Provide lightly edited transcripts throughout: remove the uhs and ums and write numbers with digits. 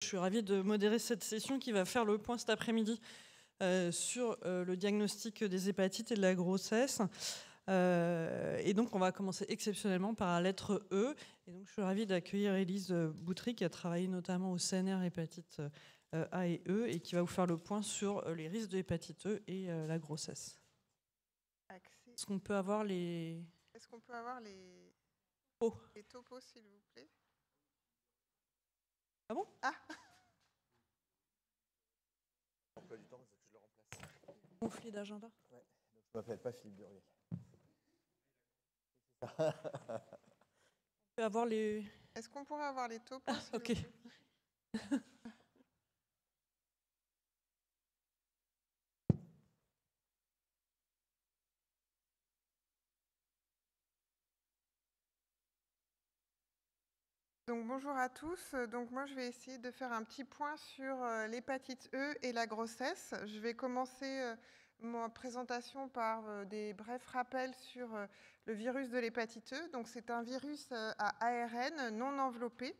Je suis ravie de modérer cette session qui va faire le point cet après-midi sur le diagnostic des hépatites et de la grossesse. Et donc, on va commencer exceptionnellement par la lettre E. Et donc, je suis ravie d'accueillir Élise Boutry, qui a travaillé notamment au CNR hépatite A et E, et qui va vous faire le point sur les risques de hépatite E et la grossesse. Est-ce qu'on peut avoir les... Est-ce qu'on peut avoir les... Oh. Les topos, s'il vous plaît? Ah bon? Ah. Emploi du temps, parce que je le remplace. Conflit d'agenda. Ouais. Donc je m'appelle pas Philippe Duriel. On peut avoir les... Est-ce qu'on pourrait avoir les topos, s'il Ok. vous plaît? Donc bonjour à tous. Donc moi je vais essayer de faire un petit point sur l'hépatite E et la grossesse. Je vais commencer ma présentation par des brefs rappels sur le virus de l'hépatite E. Donc c'est un virus à ARN non enveloppé.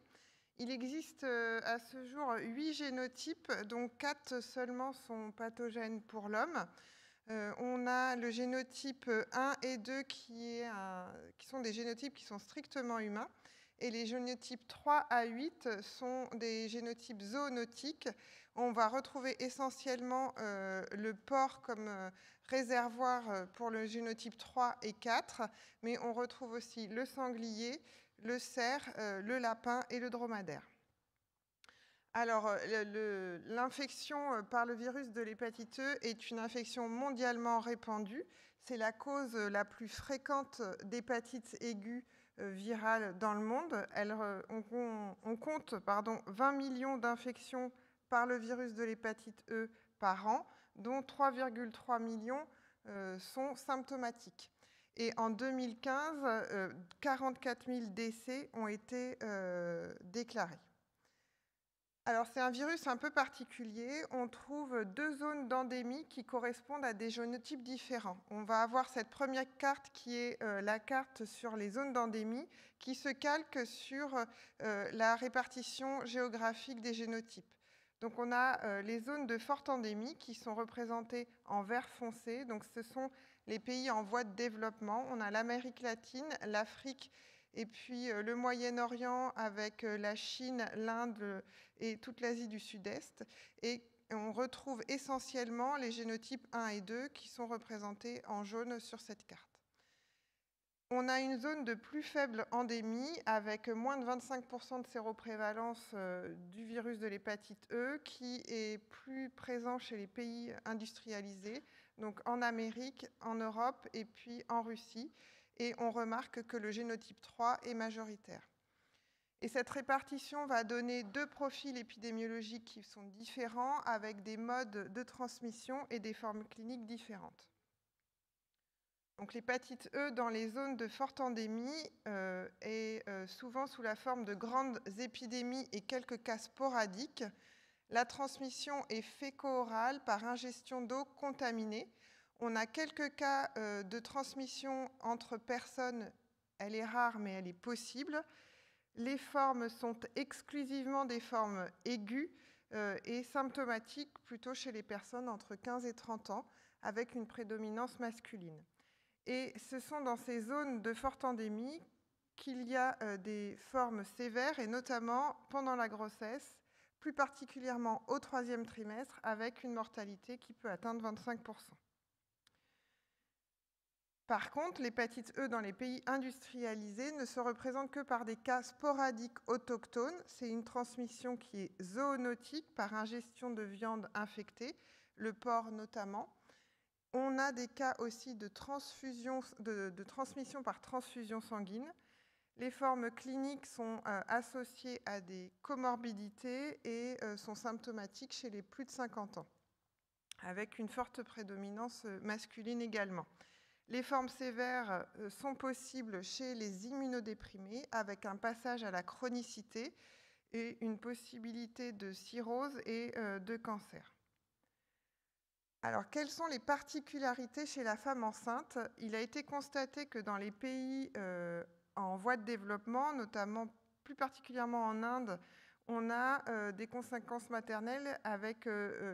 Il existe à ce jour 8 génotypes, dont 4 seulement sont pathogènes pour l'homme. On a le génotype 1 et 2 qui sont des génotypes qui sont strictement humains. Et les génotypes 3 à 8 sont des génotypes zoonotiques. On va retrouver essentiellement le porc comme réservoir pour le génotype 3 et 4, mais on retrouve aussi le sanglier, le cerf, le lapin et le dromadaire. Alors, l'infection par le virus de l'hépatite E est une infection mondialement répandue. C'est la cause la plus fréquente d'hépatite aiguë virale dans le monde. On compte 20 millions d'infections par le virus de l'hépatite E par an, dont 3,3 millions sont symptomatiques. Et en 2015, 44 000 décès ont été déclarés. Alors, c'est un virus un peu particulier. On trouve 2 zones d'endémie qui correspondent à des génotypes différents. On va avoir cette première carte qui est la carte sur les zones d'endémie qui se calque sur la répartition géographique des génotypes. Donc, on a les zones de forte endémie qui sont représentées en vert foncé. Donc, ce sont les pays en voie de développement. On a l'Amérique latine, l'Afrique et puis le Moyen-Orient avec la Chine, l'Inde et toute l'Asie du Sud-Est. Et on retrouve essentiellement les génotypes 1 et 2 qui sont représentés en jaune sur cette carte. On a une zone de plus faible endémie avec moins de 25% de séroprévalence du virus de l'hépatite E qui est plus présent chez les pays industrialisés, donc en Amérique, en Europe et puis en Russie. Et on remarque que le génotype 3 est majoritaire. Et cette répartition va donner 2 profils épidémiologiques qui sont différents avec des modes de transmission et des formes cliniques différentes. Donc l'hépatite E dans les zones de forte endémie est souvent sous la forme de grandes épidémies et quelques cas sporadiques. La transmission est féco-orale par ingestion d'eau contaminée. On a quelques cas de transmission entre personnes. Elle est rare, mais elle est possible. Les formes sont exclusivement des formes aiguës et symptomatiques plutôt chez les personnes entre 15 et 30 ans, avec une prédominance masculine. Et ce sont dans ces zones de forte endémie qu'il y a des formes sévères, et notamment pendant la grossesse, plus particulièrement au 3e trimestre, avec une mortalité qui peut atteindre 25%. Par contre, l'hépatite E dans les pays industrialisés ne se représente que par des cas sporadiques autochtones. C'est une transmission qui est zoonotique par ingestion de viande infectée, le porc notamment. On a des cas aussi de transmission par transfusion sanguine. Les formes cliniques sont associées à des comorbidités et sont symptomatiques chez les plus de 50 ans, avec une forte prédominance masculine également. Les formes sévères sont possibles chez les immunodéprimés, avec un passage à la chronicité et une possibilité de cirrhose et de cancer. Alors, quelles sont les particularités chez la femme enceinte? Il a été constaté que dans les pays en voie de développement, notamment plus particulièrement en Inde, on a des conséquences maternelles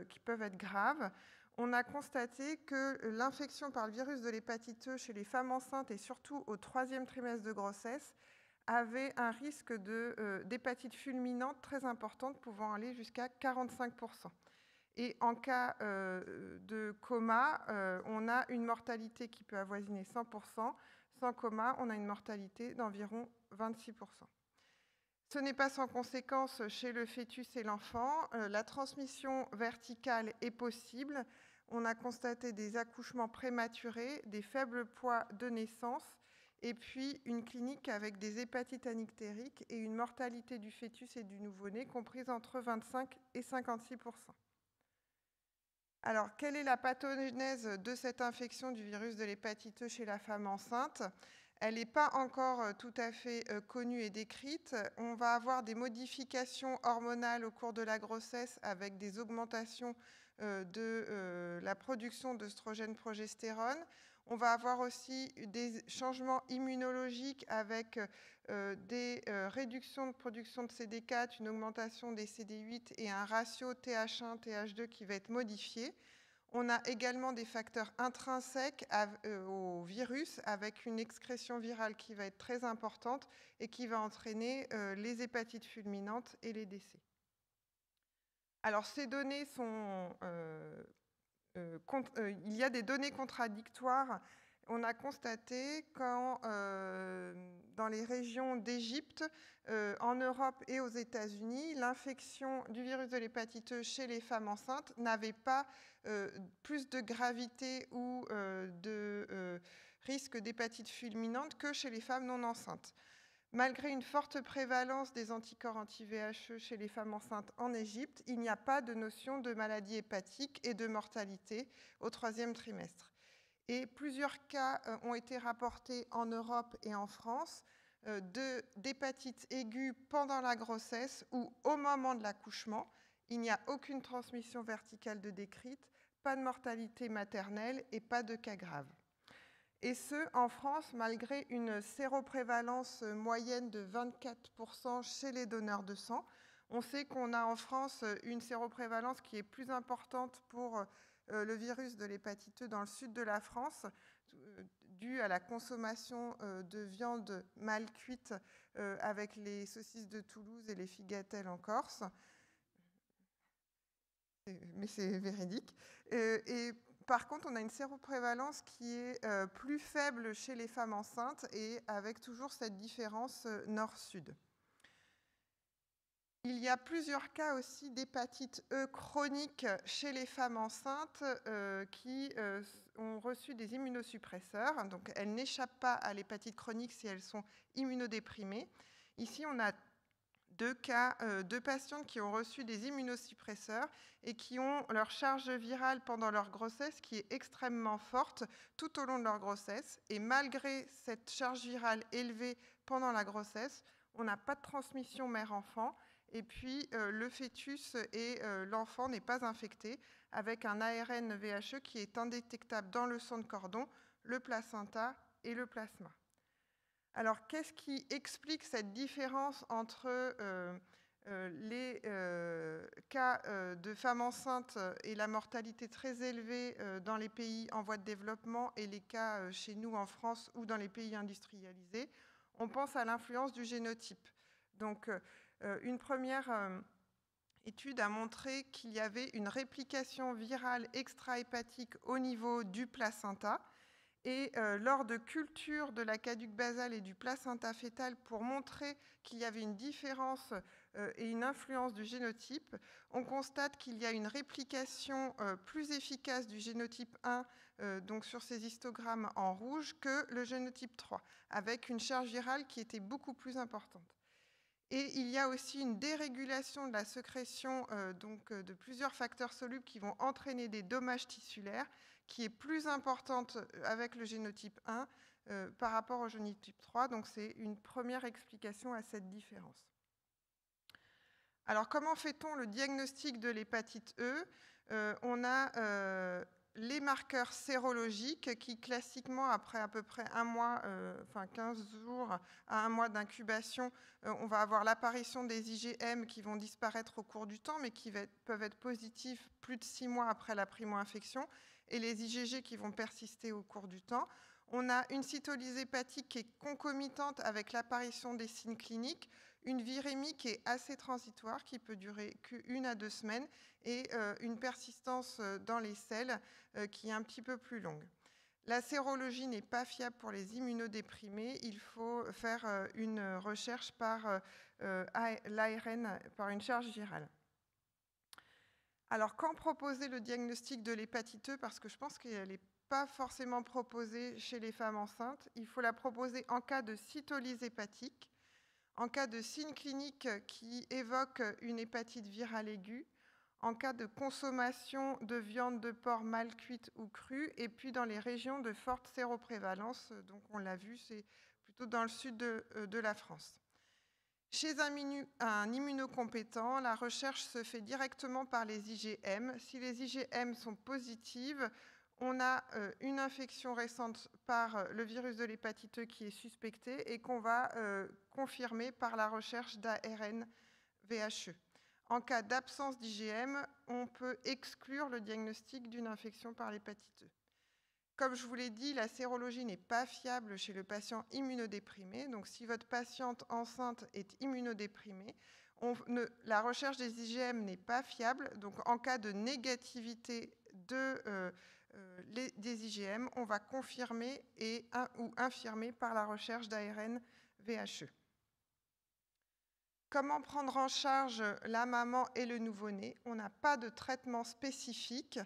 qui peuvent être graves. On a constaté que l'infection par le virus de l'hépatite E chez les femmes enceintes et surtout au 3e trimestre de grossesse avait un risque d'hépatite fulminante très importante, pouvant aller jusqu'à 45%. Et en cas de coma, on a une mortalité qui peut avoisiner 100%. Sans coma, on a une mortalité d'environ 26%. Ce n'est pas sans conséquence chez le fœtus et l'enfant. La transmission verticale est possible. On a constaté des accouchements prématurés, des faibles poids de naissance, et puis une clinique avec des hépatites anictériques et une mortalité du fœtus et du nouveau-né comprise entre 25 et 56%. Alors, quelle est la pathogénèse de cette infection du virus de l'hépatite E chez la femme enceinte ? Elle n'est pas encore tout à fait connue et décrite. On va avoir des modifications hormonales au cours de la grossesse avec des augmentations de la production d'œstrogène-progestérone. On va avoir aussi des changements immunologiques avec des réductions de production de CD4, une augmentation des CD8 et un ratio TH1-TH2 qui va être modifié. On a également des facteurs intrinsèques au virus avec une excrétion virale qui va être très importante et qui va entraîner les hépatites fulminantes et les décès. Alors ces données sont... il y a des données contradictoires. On a constaté quand dans les régions d'Égypte, en Europe et aux États-Unis, l'infection du virus de l'hépatite E chez les femmes enceintes n'avait pas plus de gravité ou de risque d'hépatite fulminante que chez les femmes non enceintes. Malgré une forte prévalence des anticorps anti-VHE chez les femmes enceintes en Égypte, il n'y a pas de notion de maladie hépatique et de mortalité au 3e trimestre. Et plusieurs cas ont été rapportés en Europe et en France d'hépatite aiguë pendant la grossesse ou au moment de l'accouchement. Il n'y a aucune transmission verticale de décrite, pas de mortalité maternelle et pas de cas graves. Et ce, en France, malgré une séroprévalence moyenne de 24% chez les donneurs de sang. On sait qu'on a en France une séroprévalence qui est plus importante pour le virus de l'hépatite E dans le sud de la France, due à la consommation de viande mal cuite avec les saucisses de Toulouse et les figatelles en Corse. Mais c'est véridique. Et par contre, on a une séroprévalence qui est plus faible chez les femmes enceintes et avec toujours cette différence nord-sud. Il y a plusieurs cas aussi d'hépatite E chronique chez les femmes enceintes qui ont reçu des immunosuppresseurs. Donc, elles n'échappent pas à l'hépatite chronique si elles sont immunodéprimées. Ici, on a 2 cas de patientes qui ont reçu des immunosuppresseurs et qui ont leur charge virale pendant leur grossesse qui est extrêmement forte tout au long de leur grossesse. Et malgré cette charge virale élevée pendant la grossesse, on n'a pas de transmission mère-enfant. Et puis, le fœtus et l'enfant n'est pas infecté avec un ARN VHE qui est indétectable dans le sang de cordon, le placenta et le plasma. Alors, qu'est-ce qui explique cette différence entre les cas de femmes enceintes et la mortalité très élevée dans les pays en voie de développement et les cas chez nous en France ou dans les pays industrialisés? On pense à l'influence du génotype. Donc, une première étude a montré qu'il y avait une réplication virale extrahépatique au niveau du placenta. Et lors de culture de la caduque basale et du placenta fœtal pour montrer qu'il y avait une différence et une influence du génotype, on constate qu'il y a une réplication plus efficace du génotype 1, donc sur ces histogrammes en rouge, que le génotype 3, avec une charge virale qui était beaucoup plus importante. Et il y a aussi une dérégulation de la sécrétion de plusieurs facteurs solubles qui vont entraîner des dommages tissulaires, qui est plus importante avec le génotype 1 par rapport au génotype 3. Donc c'est une première explication à cette différence. Alors comment fait-on le diagnostic de l'hépatite E ? On a les marqueurs sérologiques qui, classiquement, après à peu près un mois, 15 jours à un mois d'incubation, on va avoir l'apparition des IgM qui vont disparaître au cours du temps, mais qui peuvent être positifs plus de 6 mois après la primo-infection, et les IgG qui vont persister au cours du temps. On a une cytolyse hépatique qui est concomitante avec l'apparition des signes cliniques, une virémie qui est assez transitoire, qui peut durer qu'1 à 2 semaines, et une persistance dans les selles qui est un petit peu plus longue. La sérologie n'est pas fiable pour les immunodéprimés. Il faut faire une recherche par l'ARN, par une charge virale. Alors, quand proposer le diagnostic de l'hépatite E, parce que je pense qu'elle n'est pas forcément proposée chez les femmes enceintes, il faut la proposer en cas de cytolyse hépatique, en cas de signes cliniques qui évoquent une hépatite virale aiguë, en cas de consommation de viande de porc mal cuite ou crue, et puis dans les régions de forte séroprévalence, donc on l'a vu, c'est plutôt dans le sud de la France. Chez un immunocompétent, la recherche se fait directement par les IgM. Si les IgM sont positives, on a une infection récente par le virus de l'hépatite E qui est suspectée et qu'on va confirmer par la recherche d'ARN VHE. En cas d'absence d'IgM, on peut exclure le diagnostic d'une infection par l'hépatite E. Comme je vous l'ai dit, la sérologie n'est pas fiable chez le patient immunodéprimé. Donc, si votre patiente enceinte est immunodéprimée, la recherche des IgM n'est pas fiable. Donc, en cas de négativité des IgM, on va confirmer ou infirmer par la recherche d'ARN VHE. Comment prendre en charge la maman et le nouveau-né? On n'a pas de traitement spécifique.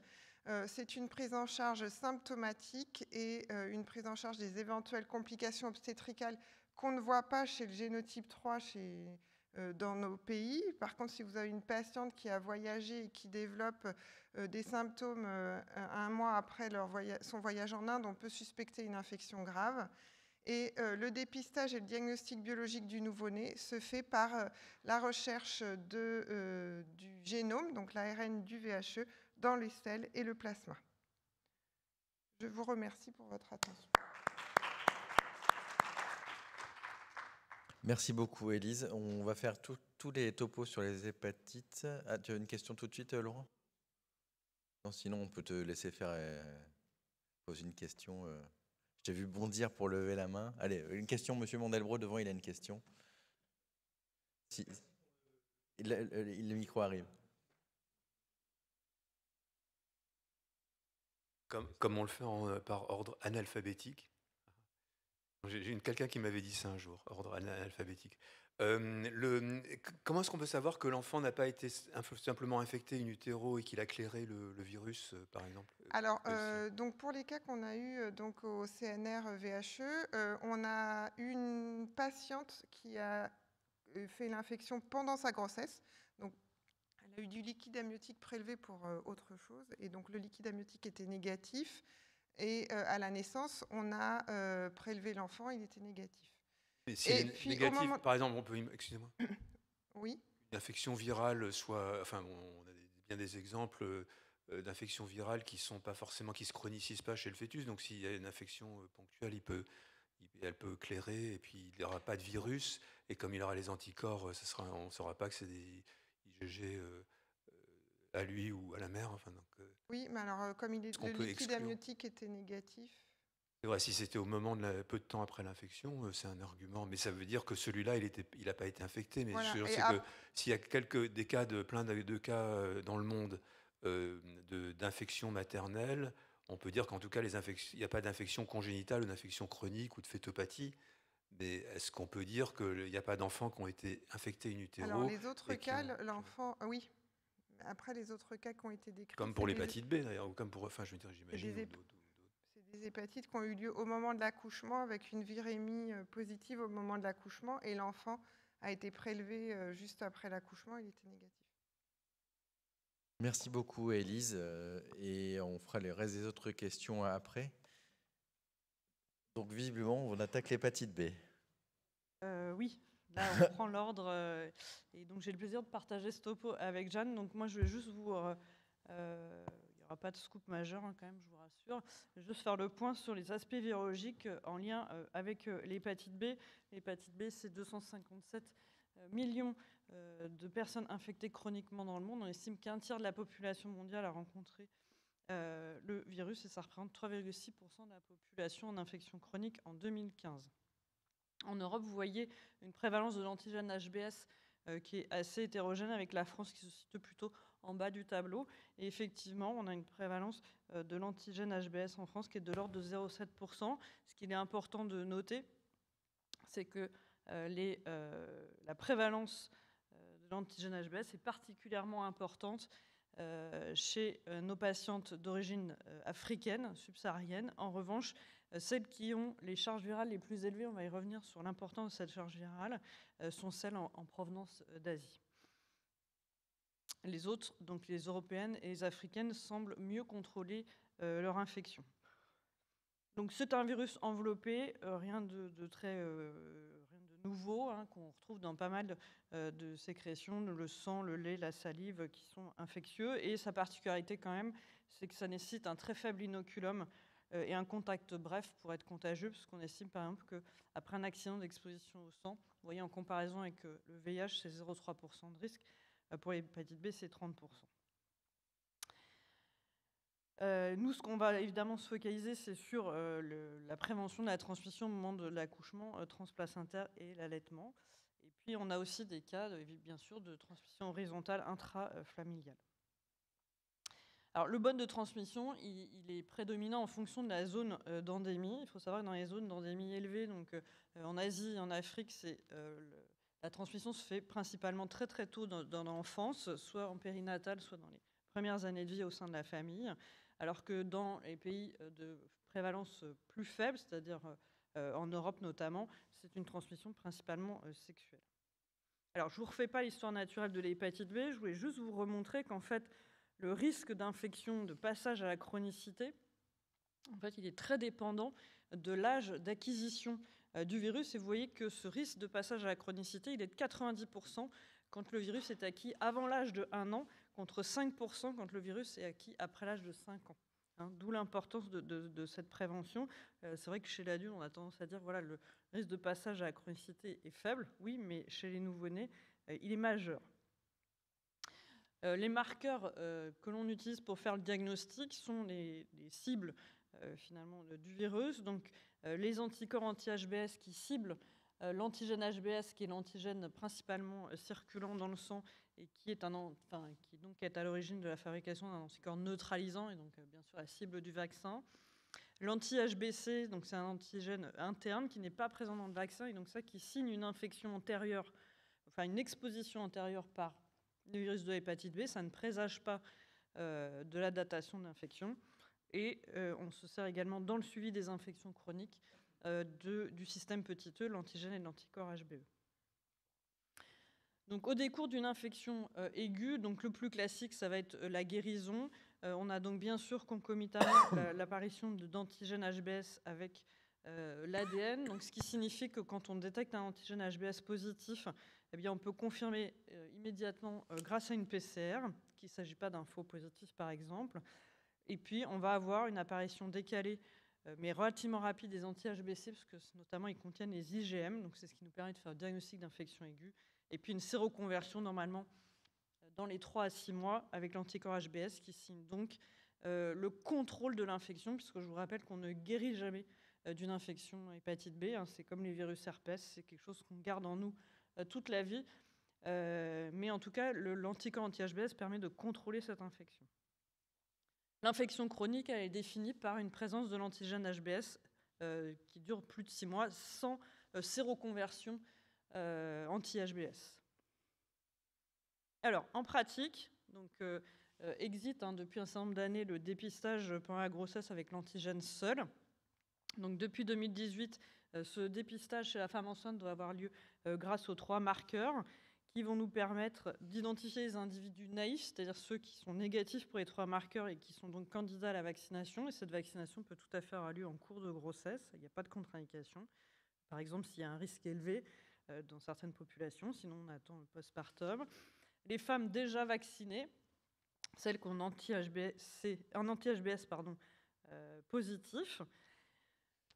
C'est une prise en charge symptomatique et une prise en charge des éventuelles complications obstétricales qu'on ne voit pas chez le génotype 3 dans nos pays. Par contre, si vous avez une patiente qui a voyagé et qui développe des symptômes un mois après son voyage en Inde, on peut suspecter une infection grave. Et le dépistage et le diagnostic biologique du nouveau-né se fait par la recherche du génome, donc l'ARN du VHE, dans les selles et le plasma. Je vous remercie pour votre attention. Merci beaucoup, Élise. On va faire tous les topos sur les hépatites. Ah, tu as une question tout de suite, Laurent? Non, sinon, on peut te laisser faire poser une question. Je t'ai vu bondir pour lever la main. Allez, une question, Monsieur Mondelbro, devant, il a une question. Si, le micro arrive. Comme on le fait par ordre analphabétique. J'ai quelqu'un qui m'avait dit ça un jour, ordre analphabétique. Comment est-ce qu'on peut savoir que l'enfant n'a pas été simplement infecté in utero et qu'il a clairé le virus, par exemple? Alors, donc pour les cas qu'on a eu donc au CNR VHE, on a une patiente qui a fait l'infection pendant sa grossesse. Donc, elle a eu du liquide amniotique prélevé pour autre chose, et donc le liquide amniotique était négatif. Et à la naissance, on a prélevé l'enfant, il était négatif. Et s'il est négatif, par exemple, on peut, excusez-moi, oui. Une infection virale, enfin, on a bien des exemples d'infections virales qui sont pas forcément, qui se chronicisent pas chez le fœtus. Donc, s'il y a une infection ponctuelle, elle peut clairer, et puis il n'y aura pas de virus. Et comme il aura les anticorps, on ne saura pas que c'est des IgG à lui ou à la mère. Enfin, donc, oui, mais alors, comme le liquide amniotique était négatif. C'est vrai, si c'était au moment peu de temps après l'infection, c'est un argument. Mais ça veut dire que celui-là, il n'a pas été infecté. Mais voilà. c'est que s'il y a plein de cas dans le monde d'infection maternelle, on peut dire qu'en tout cas, il n'y a pas d'infection congénitale ou d'infection chronique ou de fétopathie. Mais est-ce qu'on peut dire qu'il n'y a pas d'enfants qui ont été infectés in utero? Alors, les autres cas, l'enfant, oui. Après, les autres cas qui ont été décrits. Comme pour l'hépatite B, d'ailleurs, ou comme pour, enfin, je veux dire, j'imagine. C'est des hépatites qui ont eu lieu au moment de l'accouchement, avec une virémie positive au moment de l'accouchement, et l'enfant a été prélevé juste après l'accouchement, il était négatif. Merci beaucoup, Élise, et on fera les restes des autres questions après. Donc, visiblement, on attaque l'hépatite B. Oui, là, on prend l'ordre, et donc j'ai le plaisir de partager ce topo avec Jeanne. Donc moi, je vais juste vous... il y aura aura pas de scoop majeur quand même, je vous rassure. Je vais juste faire le point sur les aspects virologiques en lien avec l'hépatite B. L'hépatite B, c'est 257 millions de personnes infectées chroniquement dans le monde. On estime qu'un tiers de la population mondiale a rencontré le virus et ça représente 3,6% de la population en infection chronique en 2015. En Europe, vous voyez une prévalence de l'antigène HBS qui est assez hétérogène, avec la France qui se situe plutôt en bas du tableau. Et effectivement, on a une prévalence de l'antigène HBS en France qui est de l'ordre de 0,7%. Ce qu'il est important de noter, c'est que la prévalence de l'antigène HBS est particulièrement importante chez nos patientes d'origine africaine, subsaharienne. En revanche, celles qui ont les charges virales les plus élevées, on va y revenir sur l'importance de cette charge virale, sont celles en provenance d'Asie. Les autres, donc les européennes et les africaines, semblent mieux contrôler leur infection. Donc c'est un virus enveloppé, rien de très nouveau, qu'on retrouve dans pas mal de sécrétions, le sang, le lait, la salive, qui sont infectieux. Et sa particularité quand même, c'est que ça nécessite un très faible inoculum et un contact bref pour être contagieux, parce qu'on estime par exemple qu'après un accident d'exposition au sang, vous voyez en comparaison avec le VIH, c'est 0,3% de risque, pour l'hépatite B, c'est 30%. Nous, ce qu'on va évidemment se focaliser, c'est sur la prévention de la transmission au moment de l'accouchement, transplacentaire et l'allaitement. Et puis, on a aussi des cas, bien sûr, de transmission horizontale intrafamiliale. Alors, le mode de transmission, il est prédominant en fonction de la zone d'endémie. Il faut savoir que dans les zones d'endémie élevée, donc en Asie et en Afrique, la transmission se fait principalement très très tôt dans l'enfance, soit en périnatale, soit dans les premières années de vie au sein de la famille. Alors que dans les pays de prévalence plus faible, c'est-à-dire en Europe notamment, c'est une transmission principalement sexuelle. Alors, je ne vous refais pas l'histoire naturelle de l'hépatite B, je voulais juste vous remontrer qu'en fait, le risque d'infection, de passage à la chronicité, en fait, il est très dépendant de l'âge d'acquisition du virus. Et vous voyez que ce risque de passage à la chronicité, il est de 90% quand le virus est acquis avant l'âge de 1 an, contre 5% quand le virus est acquis après l'âge de 5 ans. D'où l'importance de cette prévention. C'est vrai que chez l'adulte, on a tendance à dire voilà, le risque de passage à la chronicité est faible, oui, mais chez les nouveau-nés, il est majeur. Les marqueurs que l'on utilise pour faire le diagnostic sont les cibles finalement du virus. Donc, les anticorps anti-HBS qui ciblent l'antigène HBS, qui est l'antigène principalement circulant dans le sang et qui est est à l'origine de la fabrication d'un anticorps neutralisant et donc bien sûr la cible du vaccin. L'anti-HBC, donc c'est un antigène interne qui n'est pas présent dans le vaccin et donc ça qui signe une infection antérieure, enfin une exposition antérieure par le virus de l'hépatite B, ça ne présage pas de la datation de l'infection. Et on se sert également dans le suivi des infections chroniques du système petit e, l'antigène et l'anticorps HBE. Donc, au décours d'une infection aiguë, donc le plus classique, ça va être la guérison. On a donc bien sûr concomitamment l'apparition d'antigènes HBS avec l'ADN, donc ce qui signifie que quand on détecte un antigène HBS positif, eh bien, on peut confirmer immédiatement grâce à une PCR, qu'il ne s'agit pas d'un faux positif par exemple. Et puis, on va avoir une apparition décalée, mais relativement rapide des anti-HBC, parce que notamment, ils contiennent les IgM, donc c'est ce qui nous permet de faire le diagnostic d'infection aiguë. Et puis, une séroconversion, normalement, dans les 3 à 6 mois, avec l'anticorps HBS, qui signe donc le contrôle de l'infection, puisque je vous rappelle qu'on ne guérit jamais d'une infection hépatite B. C'est comme les virus herpès, c'est quelque chose qu'on garde en nous toute la vie. Mais en tout cas, l'anticorps anti-HBS permet de contrôler cette infection. L'infection chronique, elle est définie par une présence de l'antigène HBS qui dure plus de 6 mois sans séroconversion anti-HBS. Alors, en pratique, donc, existe depuis un certain nombre d'années le dépistage pendant la grossesse avec l'antigène seul. Donc, depuis 2018, ce dépistage chez la femme enceinte doit avoir lieu grâce aux 3 marqueurs qui vont nous permettre d'identifier les individus naïfs, c'est-à-dire ceux qui sont négatifs pour les 3 marqueurs et qui sont donc candidats à la vaccination. Et cette vaccination peut tout à fait avoir lieu en cours de grossesse. Il n'y a pas de contre-indication. Par exemple, s'il y a un risque élevé dans certaines populations, sinon on attend le postpartum. Les femmes déjà vaccinées, celles qui ont un anti-HBs positif.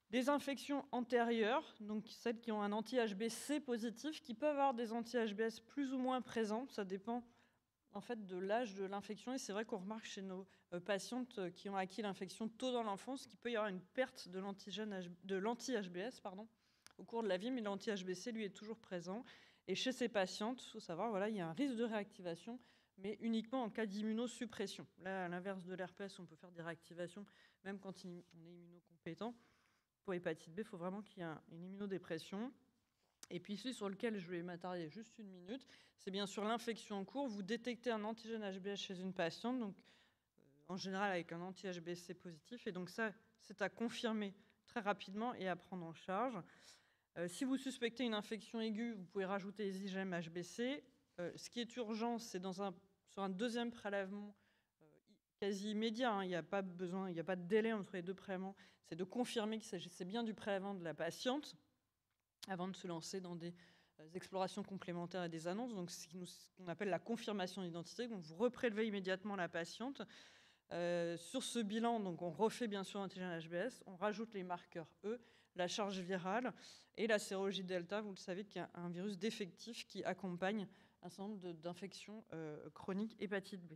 Des infections antérieures, donc celles qui ont un anti-HBC positif, qui peuvent avoir des anti-HBs plus ou moins présents. Ça dépend en fait de l'âge de l'infection. Et c'est vrai qu'on remarque chez nos patientes qui ont acquis l'infection tôt dans l'enfance qu'il peut y avoir une perte de l'anti-HBs au cours de la vie, mais l'anti-HBC, lui, est toujours présent. Et chez ces patientes, il faut savoir, voilà, il y a un risque de réactivation, mais uniquement en cas d'immunosuppression. Là, à l'inverse de l'herpès, on peut faire des réactivations, même quand on est immunocompétent. Pour l'hépatite B, il faut vraiment qu'il y ait une immunodépression. Et puis celui sur lequel je vais m'attarder juste une minute, c'est bien sûr l'infection en cours. Vous détectez un antigène HBs chez une patiente, donc en général avec un anti-HBC positif. Et donc ça, c'est à confirmer très rapidement et à prendre en charge. Si vous suspectez une infection aiguë, vous pouvez rajouter les IgM HBC. Ce qui est urgent, c'est sur un deuxième prélèvement quasi immédiat, il n'y a pas besoin, il n'y a pas de délai entre les deux prélèvements, c'est de confirmer qu'il s'agissait bien du prélèvement de la patiente avant de se lancer dans des explorations complémentaires et des annonces. Donc, ce qu'on appelle la confirmation d'identité. Donc, vous reprélevez immédiatement la patiente. Sur ce bilan, donc, on refait bien sûr l'antigène HBs, on rajoute les marqueurs E, la charge virale et la sérologie delta. Vous le savez qu'il y a un virus défectif qui accompagne un certain nombre d'infections chroniques hépatite B.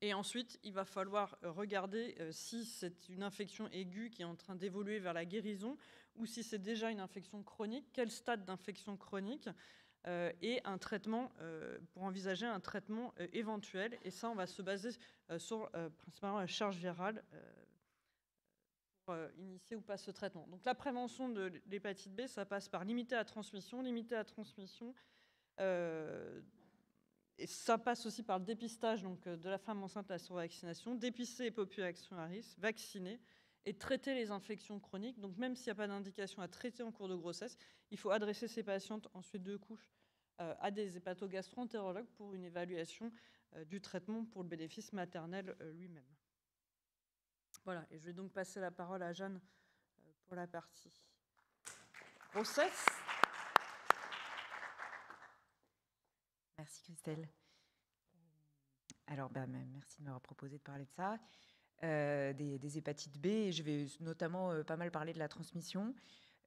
Et ensuite, il va falloir regarder si c'est une infection aiguë qui est en train d'évoluer vers la guérison ou si c'est déjà une infection chronique, quel stade d'infection chronique et un traitement, pour envisager un traitement éventuel. Et ça, on va se baser sur principalement la charge virale pour initier ou pas ce traitement. Donc la prévention de l'hépatite B, ça passe par limiter la transmission, et ça passe aussi par le dépistage de la femme enceinte à la survaccination, dépister les populations à risque, vacciner et traiter les infections chroniques. Donc même s'il n'y a pas d'indication à traiter en cours de grossesse, il faut adresser ces patientes ensuite de couches à des hépatogastro-entérologues pour une évaluation du traitement pour le bénéfice maternel lui-même. Voilà, et je vais donc passer la parole à Jeanne pour la partie grossesse. Merci Christelle. Alors, merci de m'avoir proposé de parler de ça, des hépatites B. Et je vais notamment pas mal parler de la transmission,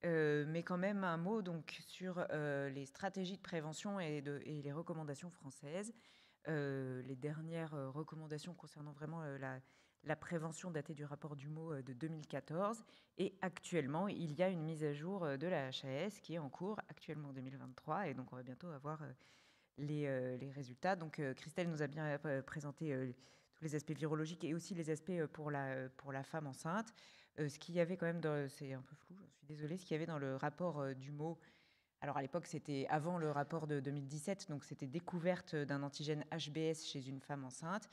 mais quand même un mot donc, sur les stratégies de prévention et les recommandations françaises. Les dernières recommandations concernant vraiment la prévention datée du rapport Dumont de 2014. Et actuellement, il y a une mise à jour de la HAS qui est en cours actuellement en 2023. Et donc, on va bientôt avoir les résultats. Donc, Christelle nous a bien présenté tous les aspects virologiques et aussi les aspects pour la femme enceinte. Ce qu'il y avait quand même, c'est un peu flou, je suis désolée, ce qu'il y avait dans le rapport Dumont. Alors à l'époque, c'était avant le rapport de 2017, donc c'était découverte d'un antigène HBs chez une femme enceinte.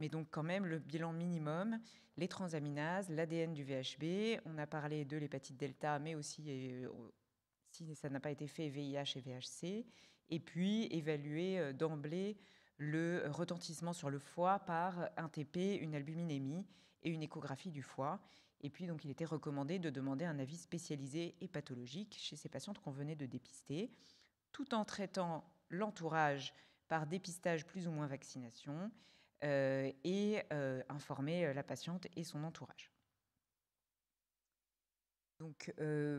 Mais donc quand même le bilan minimum, les transaminases, l'ADN du VHB, on a parlé de l'hépatite delta, mais aussi, si ça n'a pas été fait, VIH et VHC, et puis évaluer d'emblée le retentissement sur le foie par un TP, une albuminémie et une échographie du foie. Et puis, donc, il était recommandé de demander un avis spécialisé et pathologique chez ces patientes qu'on venait de dépister, tout en traitant l'entourage par dépistage plus ou moins vaccination et informer la patiente et son entourage. Donc,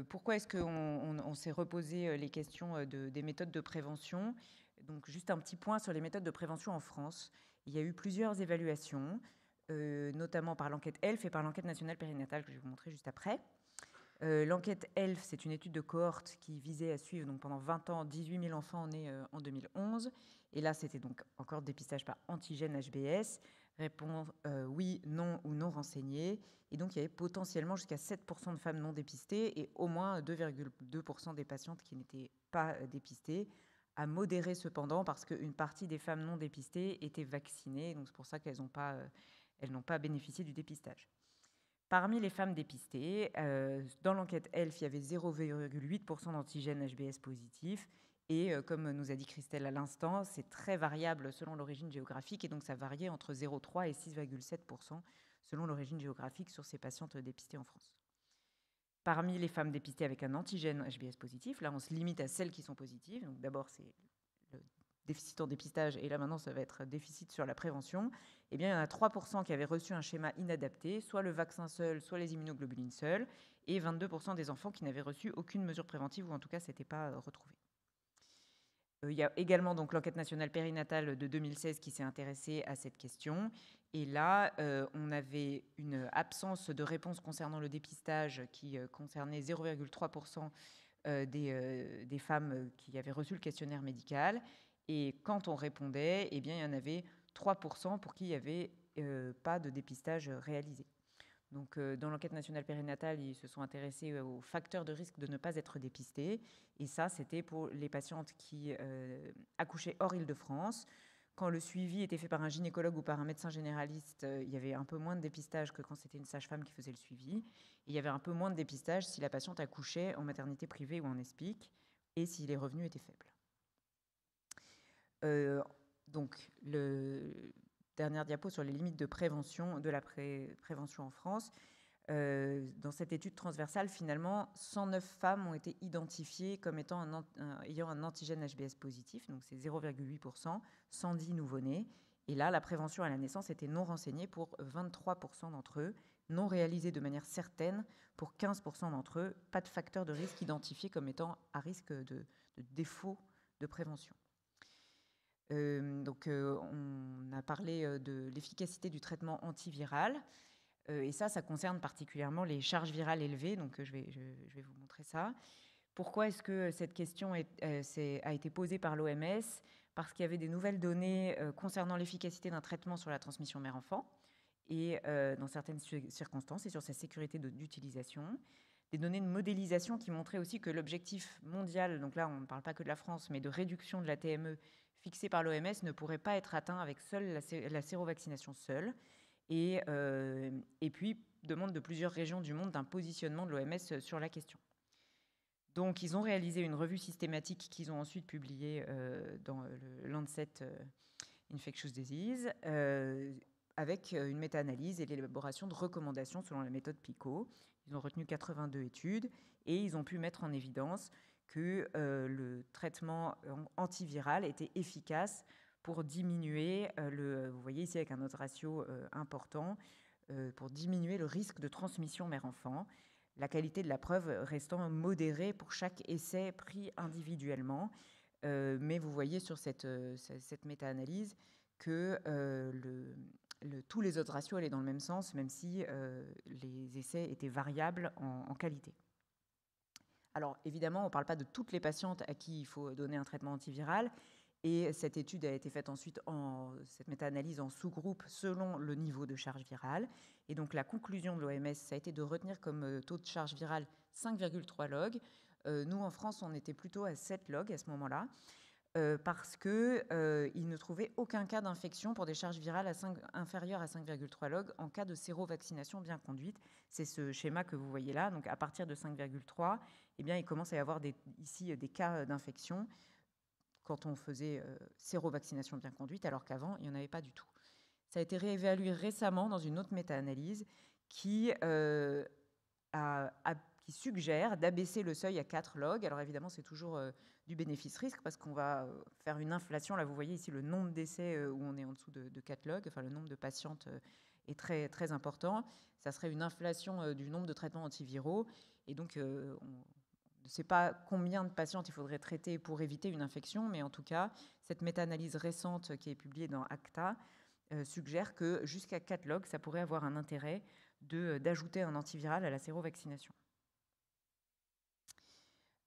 pourquoi est-ce qu'on s'est reposé les questions des méthodes de prévention ? Donc, juste un petit point sur les méthodes de prévention en France. Il y a eu plusieurs évaluations, notamment par l'enquête ELF et par l'enquête nationale périnatale que je vais vous montrer juste après. L'enquête ELF, c'est une étude de cohorte qui visait à suivre donc, pendant 20 ans 18 000 enfants nés en 2011. Et là, c'était donc encore dépistage par antigène HBs. Réponse oui, non ou non renseigné. Et donc, il y avait potentiellement jusqu'à 7% de femmes non dépistées et au moins 2,2% des patientes qui n'étaient pas dépistées, à modérer cependant parce qu'une partie des femmes non dépistées étaient vaccinées. Donc, c'est pour ça qu'elles n'ont pas bénéficié du dépistage. Parmi les femmes dépistées, dans l'enquête ELF, il y avait 0,8% d'antigènes HBs positifs. Et comme nous a dit Christelle à l'instant, c'est très variable selon l'origine géographique. Et donc, ça variait entre 0,3 et 6,7% selon l'origine géographique sur ces patientes dépistées en France. Parmi les femmes dépistées avec un antigène HBs positif, là, on se limite à celles qui sont positives. Donc, d'abord, c'est le déficit en dépistage, et là maintenant ça va être déficit sur la prévention, eh bien il y en a 3% qui avaient reçu un schéma inadapté, soit le vaccin seul, soit les immunoglobulines seules, et 22% des enfants qui n'avaient reçu aucune mesure préventive, ou en tout cas c'était pas retrouvé. Il y a également donc l'enquête nationale périnatale de 2016 qui s'est intéressée à cette question. Et là, on avait une absence de réponse concernant le dépistage qui concernait 0,3% des femmes qui avaient reçu le questionnaire médical. Et quand on répondait, eh bien, il y en avait 3% pour qui il n'y avait pas de dépistage réalisé. Donc, dans l'enquête nationale périnatale, ils se sont intéressés aux facteurs de risque de ne pas être dépistés. Et ça, c'était pour les patientes qui accouchaient hors Île-de-France. Quand le suivi était fait par un gynécologue ou par un médecin généraliste, il y avait un peu moins de dépistage que quand c'était une sage-femme qui faisait le suivi. Et il y avait un peu moins de dépistage si la patiente accouchait en maternité privée ou en ESPIC et si les revenus étaient faibles. Donc, dernière diapo sur les limites de prévention, de la prévention en France. Dans cette étude transversale, finalement, 109 femmes ont été identifiées comme étant ayant un antigène HBs positif, donc c'est 0,8%, 110 nouveau-nés. Et là, la prévention à la naissance était non renseignée pour 23% d'entre eux, non réalisée de manière certaine pour 15% d'entre eux, pas de facteur de risque identifié comme étant à risque de défaut de prévention. On a parlé de l'efficacité du traitement antiviral. Et ça concerne particulièrement les charges virales élevées. Donc, je vais vous montrer ça. Pourquoi est-ce que cette question a été posée par l'OMS ? Parce qu'il y avait des nouvelles données concernant l'efficacité d'un traitement sur la transmission mère-enfant et dans certaines circonstances et sur sa sécurité d'utilisation. Des données de modélisation qui montraient aussi que l'objectif mondial, donc là on ne parle pas que de la France, mais de réduction de la TME fixé par l'OMS ne pourrait pas être atteint avec seule la sérovaccination seule. Et puis, demande de plusieurs régions du monde d'un positionnement de l'OMS sur la question. Donc, ils ont réalisé une revue systématique qu'ils ont ensuite publiée dans le Lancet Infectious Disease, avec une méta-analyse et l'élaboration de recommandations selon la méthode PICO. Ils ont retenu 82 études et ils ont pu mettre en évidence que le traitement antiviral était efficace pour diminuer vous voyez ici avec un autre ratio important, pour diminuer le risque de transmission mère-enfant, la qualité de la preuve restant modérée pour chaque essai pris individuellement. Mais vous voyez sur cette méta-analyse que tous les autres ratios allaient dans le même sens, même si les essais étaient variables en qualité. Alors évidemment, on ne parle pas de toutes les patientes à qui il faut donner un traitement antiviral, et cette étude a été faite ensuite, cette méta-analyse en sous-groupe selon le niveau de charge virale. Et donc la conclusion de l'OMS, ça a été de retenir comme taux de charge virale 5,3 log. Nous, en France, on était plutôt à 7 log à ce moment-là, parce qu'ils ne trouvaient aucun cas d'infection pour des charges virales inférieures à 5,3 log en cas de sérovaccination bien conduite. C'est ce schéma que vous voyez là. Donc à partir de 5,3, eh bien, il commence à y avoir ici des cas d'infection quand on faisait sérovaccination bien conduite, alors qu'avant, il n'y en avait pas du tout. Ça a été réévalué récemment dans une autre méta-analyse qui suggère d'abaisser le seuil à 4 log. Alors évidemment, c'est toujours du bénéfice-risque parce qu'on va faire une inflation. Là, vous voyez ici le nombre d'essais où on est en dessous de 4 log, enfin le nombre de patientes est très, très important. Ça serait une inflation du nombre de traitements antiviraux. Et donc, on ne sait pas combien de patientes il faudrait traiter pour éviter une infection, mais en tout cas, cette méta-analyse récente qui est publiée dans ACTA suggère que jusqu'à 4 log, ça pourrait avoir un intérêt d'ajouter un antiviral à la sérovaccination.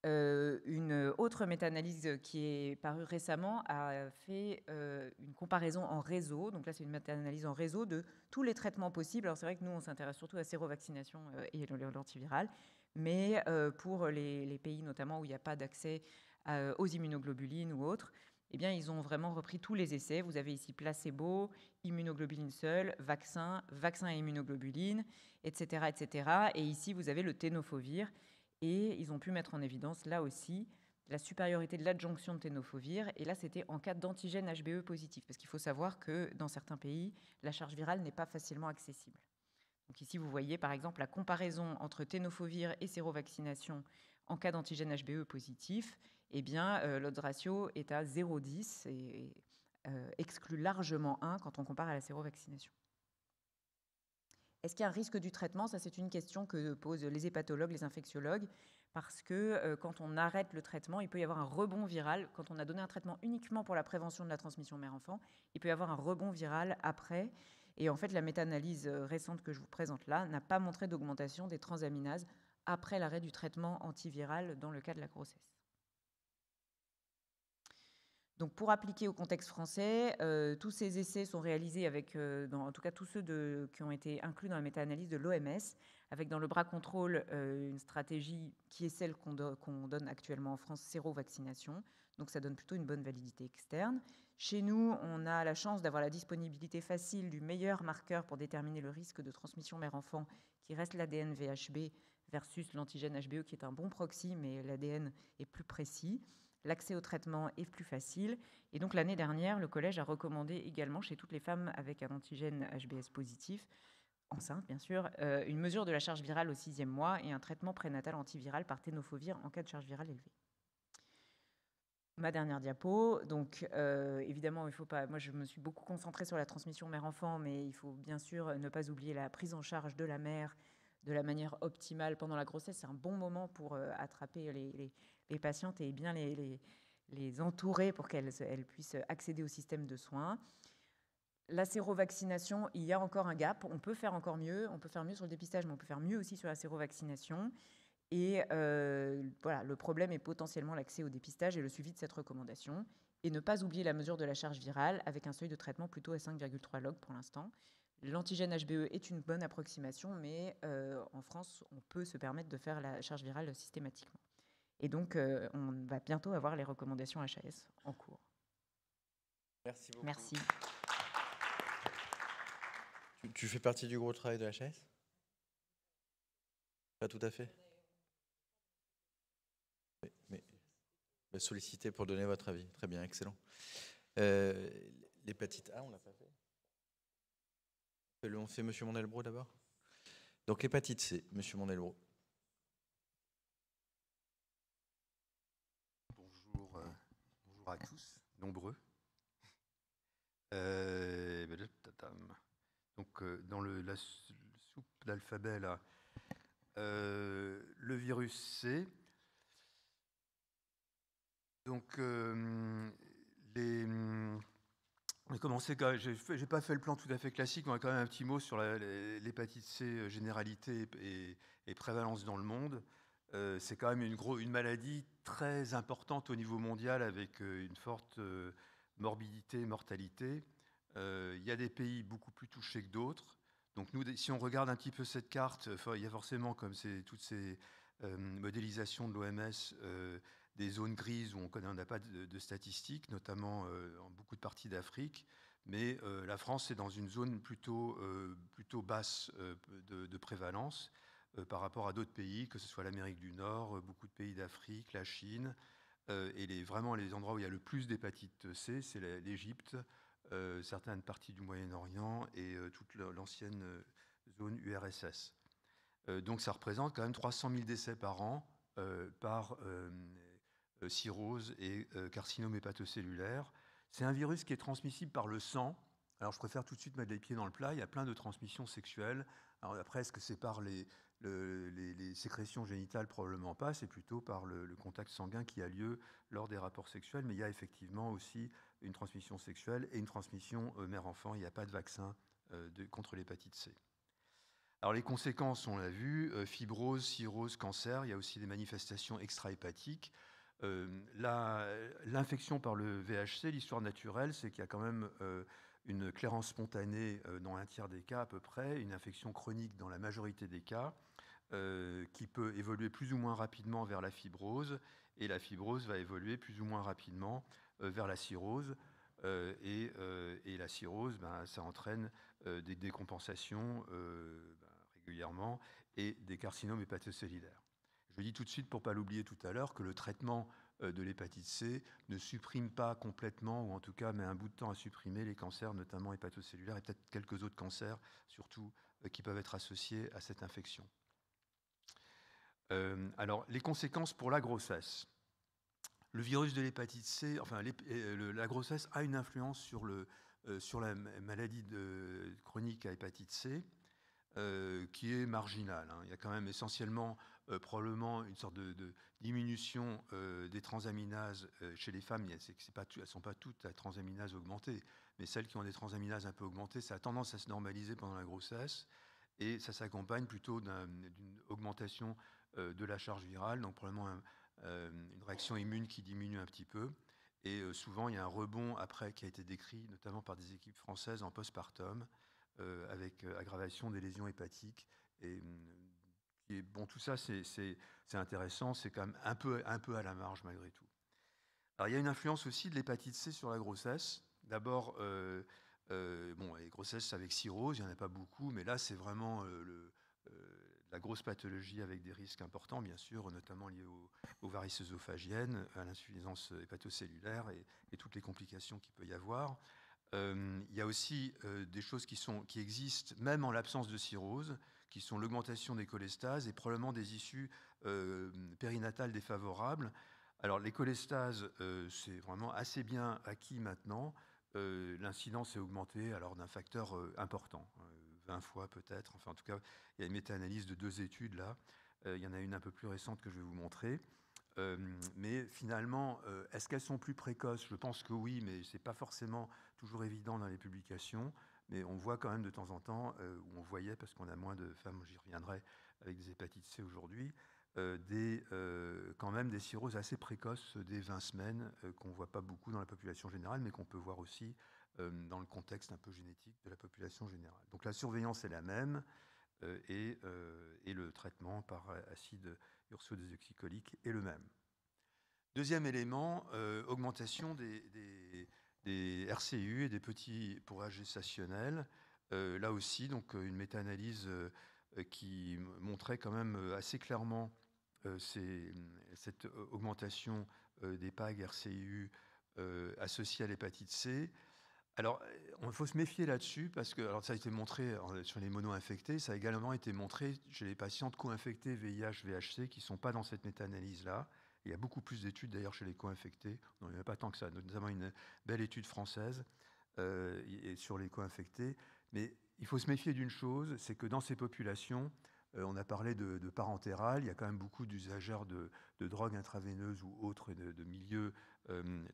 Une autre méta-analyse qui est parue récemment a fait une comparaison en réseau. Donc là, c'est une méta-analyse en réseau de tous les traitements possibles. Alors c'est vrai que nous, on s'intéresse surtout à la sérovaccination et l'antiviral. Mais pour les pays notamment où il n'y a pas d'accès aux immunoglobulines ou autres, eh bien, ils ont vraiment repris tous les essais. Vous avez ici placebo, immunoglobuline seule, vaccin et immunoglobulines, etc., etc. Et ici, vous avez le tenofovir. Et ils ont pu mettre en évidence, là aussi, la supériorité de l'adjonction de tenofovir. Et là, c'était en cas d'antigène HBe positif. Parce qu'il faut savoir que dans certains pays, la charge virale n'est pas facilement accessible. Donc ici, vous voyez par exemple la comparaison entre tenofovir et sérovaccination en cas d'antigène HBe positif. eh bien, l'odds ratio est à 0,10 et exclut largement 1 quand on compare à la sérovaccination. Est-ce qu'il y a un risque du traitement? Ça, c'est une question que posent les hépatologues, les infectiologues, parce que quand on arrête le traitement, il peut y avoir un rebond viral. Quand on a donné un traitement uniquement pour la prévention de la transmission mère-enfant, il peut y avoir un rebond viral après. Et en fait, la méta-analyse récente que je vous présente là n'a pas montré d'augmentation des transaminases après l'arrêt du traitement antiviral dans le cas de la grossesse. Donc, pour appliquer au contexte français, tous ces essais sont réalisés avec, en tout cas tous ceux qui ont été inclus dans la méta-analyse de l'OMS, avec dans le bras contrôle une stratégie qui est celle qu'on donne actuellement en France, sérovaccination. Donc ça donne plutôt une bonne validité externe. Chez nous, on a la chance d'avoir la disponibilité facile du meilleur marqueur pour déterminer le risque de transmission mère-enfant, qui reste l'ADN VHB versus l'antigène HBE, qui est un bon proxy, mais l'ADN est plus précis. L'accès au traitement est plus facile. Et donc, l'année dernière, le collège a recommandé également chez toutes les femmes avec un antigène HBS positif, enceintes bien sûr, une mesure de la charge virale au 6e mois et un traitement prénatal antiviral par tenofovir en cas de charge virale élevée. Ma dernière diapo. Donc, évidemment, il faut pas. Moi, je me suis beaucoup concentrée sur la transmission mère-enfant, mais il faut bien sûr ne pas oublier la prise en charge de la mère de la manière optimale pendant la grossesse. C'est un bon moment pour attraper les patientes et bien les entourer pour qu'elles puissent accéder au système de soins. La sérovaccination, il y a encore un gap. On peut faire encore mieux. On peut faire mieux sur le dépistage, mais on peut faire mieux aussi sur la sérovaccination. Et voilà, le problème est potentiellement l'accès au dépistage et le suivi de cette recommandation. Et ne pas oublier la mesure de la charge virale avec un seuil de traitement plutôt à 5,3 log pour l'instant. L'antigène HBE est une bonne approximation, mais en France, on peut se permettre de faire la charge virale systématiquement. Et donc, on va bientôt avoir les recommandations HAS en cours. Merci beaucoup. Merci. Tu fais partie du gros travail de HAS? Pas tout à fait. Mais sollicité pour donner votre avis. Très bien, excellent. L'hépatite A, on l'a pas fait. On fait Monsieur Mondelbro d'abord. Donc l'hépatite C, Monsieur Mondelbro. Bonjour à tous, nombreux. Donc dans la soupe d'alphabet là, le virus C. Donc on a commencé, j'ai pas fait le plan tout à fait classique, mais on a quand même un petit mot sur l'hépatite C, généralité et prévalence dans le monde. C'est quand même une maladie très importante au niveau mondial avec une forte morbidité, mortalité. Il y a des pays beaucoup plus touchés que d'autres. Donc nous, si on regarde un petit peu cette carte, il y a forcément, comme toutes ces modélisations de l'OMS, des zones grises où on n'a pas de statistiques, notamment en beaucoup de parties d'Afrique. Mais la France est dans une zone plutôt basse de prévalence par rapport à d'autres pays, que ce soit l'Amérique du Nord, beaucoup de pays d'Afrique, la Chine. Et vraiment, les endroits où il y a le plus d'hépatite C, c'est l'Égypte, certaines parties du Moyen-Orient et toute l'ancienne zone URSS. Donc ça représente quand même 300 000 décès par an par cirrhose et carcinome hépatocellulaire. C'est un virus qui est transmissible par le sang. Alors je préfère tout de suite mettre les pieds dans le plat. Il y a plein de transmissions sexuelles. Alors après, est-ce que c'est par les sécrétions génitales? Probablement pas. C'est plutôt par le contact sanguin qui a lieu lors des rapports sexuels. Mais il y a effectivement aussi une transmission sexuelle et une transmission mère-enfant. Il n'y a pas de vaccin contre l'hépatite C. Alors les conséquences, on l'a vu, fibrose, cirrhose, cancer. Il y a aussi des manifestations extra-hépatiques. L'infection par le VHC, l'histoire naturelle, c'est qu'il y a quand même une clairance spontanée dans un tiers des cas à peu près, une infection chronique dans la majorité des cas, qui peut évoluer plus ou moins rapidement vers la fibrose, et la fibrose va évoluer plus ou moins rapidement vers la cirrhose. Et la cirrhose, ça entraîne des décompensations régulièrement et des carcinomes hépatocellulaires. Je dis tout de suite, pour ne pas l'oublier tout à l'heure, que le traitement de l'hépatite C ne supprime pas complètement, ou en tout cas met un bout de temps à supprimer les cancers, notamment hépatocellulaires, et peut-être quelques autres cancers, surtout, qui peuvent être associés à cette infection. Alors, les conséquences pour la grossesse. Le virus de l'hépatite C, enfin la grossesse a une influence sur la maladie chronique à hépatite C, qui est marginale. Il y a quand même essentiellement probablement une sorte de diminution des transaminases chez les femmes. Elles ne sont pas toutes à transaminase augmentée, mais celles qui ont des transaminases un peu augmentées, ça a tendance à se normaliser pendant la grossesse, et ça s'accompagne plutôt d'une augmentation de la charge virale, donc probablement une réaction immune qui diminue un petit peu. Et souvent, il y a un rebond après qui a été décrit, notamment par des équipes françaises en postpartum, avec aggravation des lésions hépatiques. Et bon, tout ça, c'est intéressant, c'est quand même un peu à la marge malgré tout. Alors, il y a une influence aussi de l'hépatite C sur la grossesse. D'abord, les grossesses avec cirrhose, il n'y en a pas beaucoup, mais là, c'est vraiment la grosse pathologie avec des risques importants, bien sûr, notamment liés aux varices œsophagiennes, à l'insuffisance hépatocellulaire et toutes les complications qu'il peut y avoir. Il y a aussi des choses qui existent, même en l'absence de cirrhose, qui sont l'augmentation des cholestases et probablement des issues périnatales défavorables. Alors, les cholestases, c'est vraiment assez bien acquis maintenant. L'incidence est augmentée alors d'un facteur important, 20 fois peut-être. Enfin, en tout cas, il y a une méta-analyse de 2 études là. Il y en a une un peu plus récente que je vais vous montrer. Mais finalement, est-ce qu'elles sont plus précoces? Je pense que oui, mais ce n'est pas forcément toujours évident dans les publications. Mais on voit quand même de temps en temps, où on voyait, parce qu'on a moins de femmes, j'y reviendrai, avec des hépatites C aujourd'hui, quand même des cirrhoses assez précoces dès 20 semaines, qu'on ne voit pas beaucoup dans la population générale, mais qu'on peut voir aussi dans le contexte un peu génétique de la population générale. Donc la surveillance est la même, et le traitement par acide urso-désoxycholique est le même. Deuxième élément, augmentation des RCU et des petits pourrages gestationnels. Là aussi, donc, une méta-analyse qui montrait quand même assez clairement cette augmentation des PAG RCU associée à l'hépatite C. Alors, il faut se méfier là-dessus parce que alors, ça a été montré sur les mono-infectés, ça a également été montré chez les patientes co-infectées VIH, VHC qui ne sont pas dans cette méta-analyse-là. Il y a beaucoup plus d'études d'ailleurs chez les co-infectés, on n'en a pas tant que ça, notamment une belle étude française sur les co-infectés. Mais il faut se méfier d'une chose, c'est que dans ces populations, on a parlé de parentéral, il y a quand même beaucoup d'usagers de drogues intraveineuses ou autres de milieux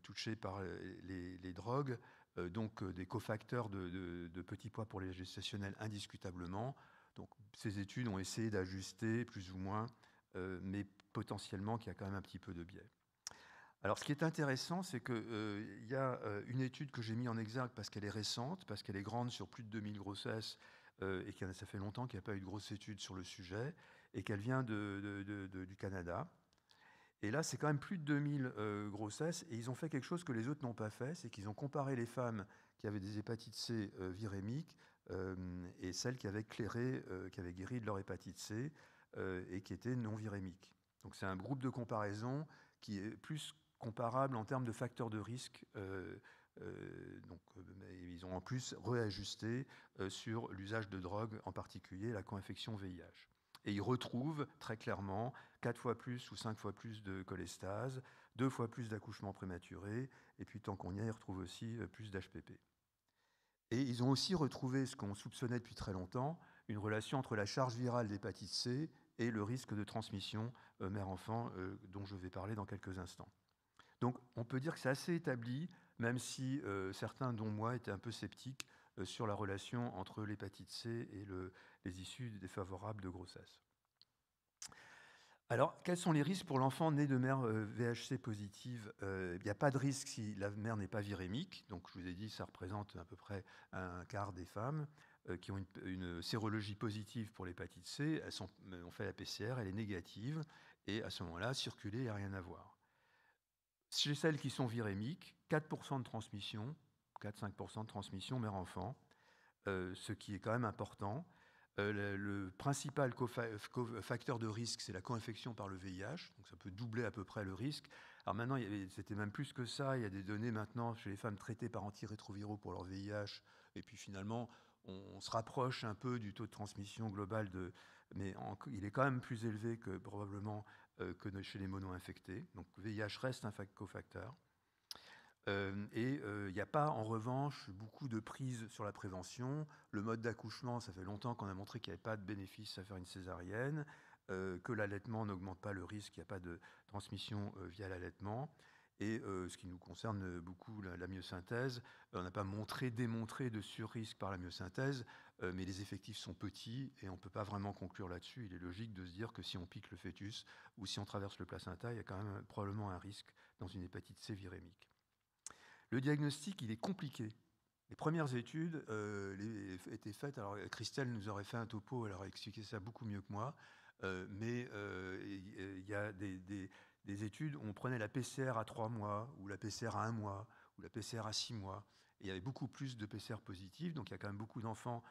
touchés par les drogues. Donc des cofacteurs de petits poids pour les gestationnels indiscutablement. Donc ces études ont essayé d'ajuster plus ou moins, mais potentiellement qu'il y a quand même un petit peu de biais. Alors ce qui est intéressant, c'est qu'il y a une étude que j'ai mise en exergue parce qu'elle est récente, parce qu'elle est grande sur plus de 2000 grossesses, et que ça fait longtemps qu'il n'y a pas eu de grosse étude sur le sujet, et qu'elle vient du Canada. Et là, c'est quand même plus de 2000 grossesses, et ils ont fait quelque chose que les autres n'ont pas fait, c'est qu'ils ont comparé les femmes qui avaient des hépatites C virémiques et celles qui avaient clairé, qui avaient guéri de leur hépatite C et qui étaient non virémiques. Donc c'est un groupe de comparaison qui est plus comparable en termes de facteurs de risque. Ils ont en plus réajusté sur l'usage de drogue, en particulier la co-infection VIH. Et ils retrouvent très clairement 4 fois plus ou 5 fois plus de cholestase, 2 fois plus d'accouchements prématurés, et puis tant qu'on y est, ils retrouvent aussi plus d'HPP. Et ils ont aussi retrouvé ce qu'on soupçonnait depuis très longtemps, une relation entre la charge virale d'hépatite C et le risque de transmission mère-enfant, dont je vais parler dans quelques instants. Donc on peut dire que c'est assez établi, même si certains, dont moi, étaient un peu sceptiques sur la relation entre l'hépatite C et les issues défavorables de grossesse. Alors, quels sont les risques pour l'enfant né de mère VHC positive? Il n'y a pas de risque si la mère n'est pas virémique. Donc, je vous ai dit, ça représente à peu près un quart des femmes qui ont une sérologie positive pour l'hépatite C. On fait la PCR, elle est négative. Et à ce moment-là, circuler, il n'y a rien à voir. Chez celles qui sont virémiques, 4% de transmission, 4-5% de transmission mère-enfant, ce qui est quand même important. Le principal facteur de risque, c'est la co-infection par le VIH, donc ça peut doubler à peu près le risque. Alors maintenant, c'était même plus que ça, il y a des données maintenant chez les femmes traitées par antirétroviraux pour leur VIH, et puis finalement, on se rapproche un peu du taux de transmission global, mais il est quand même plus élevé que probablement que chez les mono-infectés. Donc VIH reste un cofacteur. Il n'y a pas, en revanche, beaucoup de prise sur la prévention. Le mode d'accouchement, ça fait longtemps qu'on a montré qu'il n'y avait pas de bénéfice à faire une césarienne, que l'allaitement n'augmente pas le risque, il n'y a pas de transmission via l'allaitement. Et ce qui nous concerne beaucoup, la myosynthèse, on n'a pas démontré de surrisque par la myosynthèse, mais les effectifs sont petits et on ne peut pas vraiment conclure là-dessus. Il est logique de se dire que si on pique le fœtus ou si on traverse le placenta, il y a quand même probablement un risque dans une hépatite C virémique. Le diagnostic, il est compliqué. Les premières études étaient faites. Alors, Christelle nous aurait fait un topo, elle aurait expliqué ça beaucoup mieux que moi. Mais il y a des études où on prenait la PCR à 3 mois, ou la PCR à 1 mois, ou la PCR à 6 mois. Et il y avait beaucoup plus de PCR positifs. Donc, il y a quand même beaucoup d'enfants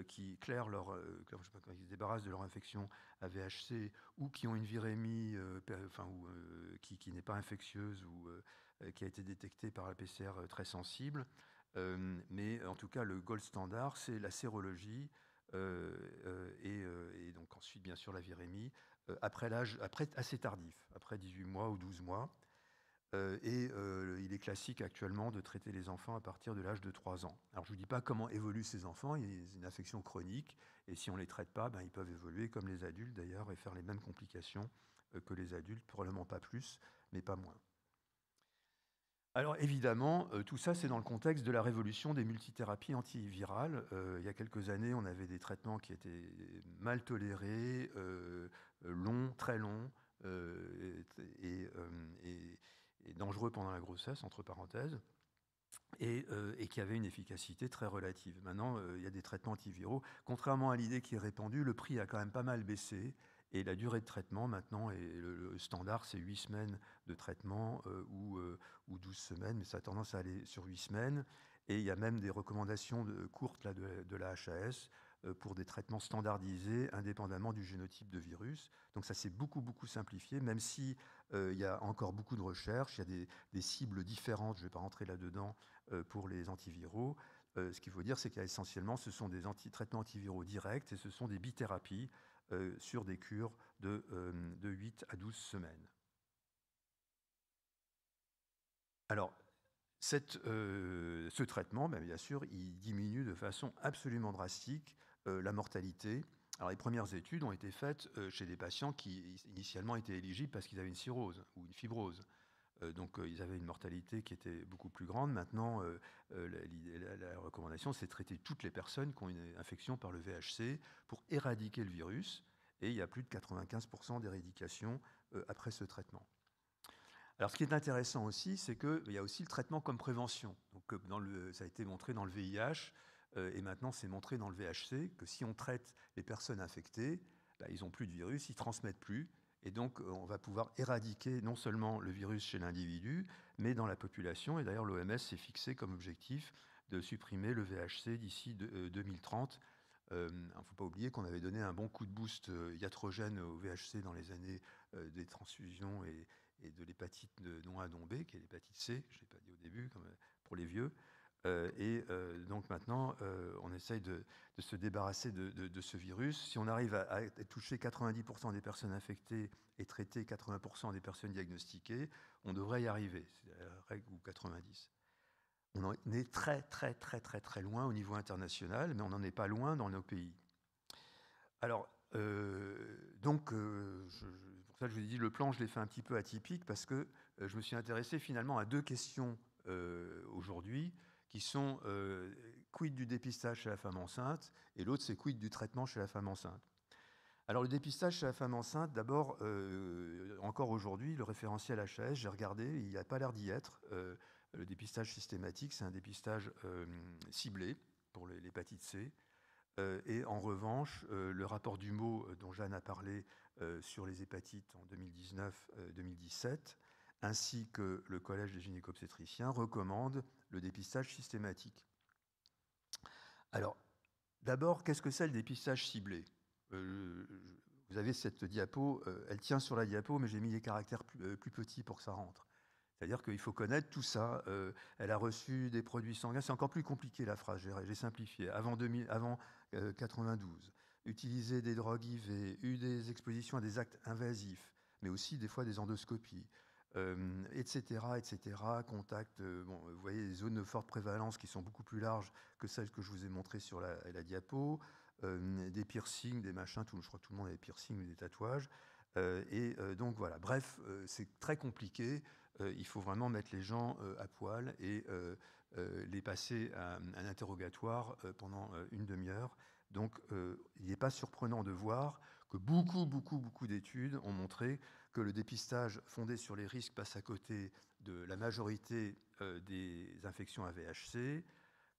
qui clairent quand ils se débarrassent de leur infection à VHC ou qui ont une virémie qui n'est pas infectieuse ou qui a été détectée par la PCR très sensible. Mais en tout cas, le gold standard, c'est la sérologie et donc ensuite, bien sûr, la virémie après assez tardif, après 18 mois ou 12 mois. Il est classique actuellement de traiter les enfants à partir de l'âge de 3 ans. Alors, je ne vous dis pas comment évoluent ces enfants. Il y a une infection chronique. Et si on ne les traite pas, ils peuvent évoluer comme les adultes, d'ailleurs, et faire les mêmes complications que les adultes. Probablement pas plus, mais pas moins. Alors, évidemment, tout ça, c'est dans le contexte de la révolution des multithérapies antivirales. Il y a quelques années, on avait des traitements qui étaient mal tolérés, longs, très longs, et dangereux pendant la grossesse, entre parenthèses, et qui avait une efficacité très relative. Maintenant, il y a des traitements antiviraux. Contrairement à l'idée qui est répandue, le prix a quand même pas mal baissé, et la durée de traitement, maintenant, le standard, c'est 8 semaines de traitement ou 12 semaines, mais ça a tendance à aller sur 8 semaines. Et il y a même des recommandations courtes là, de la HAS pour des traitements standardisés indépendamment du génotype de virus. Donc ça s'est beaucoup simplifié, même si il y a encore beaucoup de recherches, il y a des cibles différentes, je ne vais pas rentrer là-dedans, pour les antiviraux. Ce qu'il faut dire, c'est qu'essentiellement, ce sont des traitements antiviraux directs et ce sont des bithérapies sur des cures de 8 à 12 semaines. Alors, ce traitement, bien sûr, il diminue de façon absolument drastique la mortalité. Alors, les premières études ont été faites chez des patients qui initialement étaient éligibles parce qu'ils avaient une cirrhose ou une fibrose. Donc, ils avaient une mortalité qui était beaucoup plus grande. Maintenant, la recommandation, c'est de traiter toutes les personnes qui ont une infection par le VHC pour éradiquer le virus. Et il y a plus de 95% d'éradication après ce traitement. Alors, ce qui est intéressant aussi, c'est qu'il y a aussi le traitement comme prévention. Donc, ça a été montré dans le VIH, et maintenant c'est montré dans le VHC, que si on traite les personnes infectées, ils n'ont plus de virus, ils ne transmettent plus. Et donc, on va pouvoir éradiquer non seulement le virus chez l'individu, mais dans la population. Et d'ailleurs, l'OMS s'est fixé comme objectif de supprimer le VHC d'ici 2030. Il ne faut pas oublier qu'on avait donné un bon coup de boost iatrogène au VHC dans les années des transfusions et de l'hépatite non A non B, qui est l'hépatite C, je ne l'ai pas dit au début, comme pour les vieux. Donc maintenant, on essaye de se débarrasser de ce virus. Si on arrive à toucher 90% des personnes infectées et traiter 80% des personnes diagnostiquées, on devrait y arriver, c'est la règle ou 90. On en est très loin au niveau international, mais on n'en est pas loin dans nos pays. Alors, pour ça je vous ai dit, le plan, je l'ai fait un petit peu atypique parce que je me suis intéressé finalement à 2 questions aujourd'hui, qui sont quid du dépistage chez la femme enceinte, et l'autre, c'est quid du traitement chez la femme enceinte. Alors, le dépistage chez la femme enceinte, d'abord, encore aujourd'hui, le référentiel HAS, j'ai regardé, il n'y a pas l'air d'y être. Le dépistage systématique, c'est un dépistage ciblé pour l'hépatite C. Et en revanche, le rapport Dumeau, dont Jeanne a parlé sur les hépatites en 2019-2017, ainsi que le Collège des gynéco-obstétriciens, recommande le dépistage systématique. Alors, d'abord, qu'est-ce que c'est le dépistage ciblé ? Vous avez cette diapo, elle tient sur la diapo, mais j'ai mis les caractères plus petits pour que ça rentre. C'est-à-dire qu'il faut connaître tout ça. Elle a reçu des produits sanguins. C'est encore plus compliqué la phrase, j'ai simplifié. Avant 92, utiliser des drogues IV, eu des expositions à des actes invasifs, mais aussi des fois des endoscopies, etc., etc., contact, bon, vous voyez des zones de forte prévalence qui sont beaucoup plus larges que celles que je vous ai montrées sur la diapo, des piercings, des machins, je crois que tout le monde a des piercings ou des tatouages, donc voilà, bref, c'est très compliqué, il faut vraiment mettre les gens à poil et les passer à un interrogatoire pendant une demi-heure. Donc, il n'est pas surprenant de voir que beaucoup d'études ont montré que le dépistage fondé sur les risques passe à côté de la majorité des infections à VHC,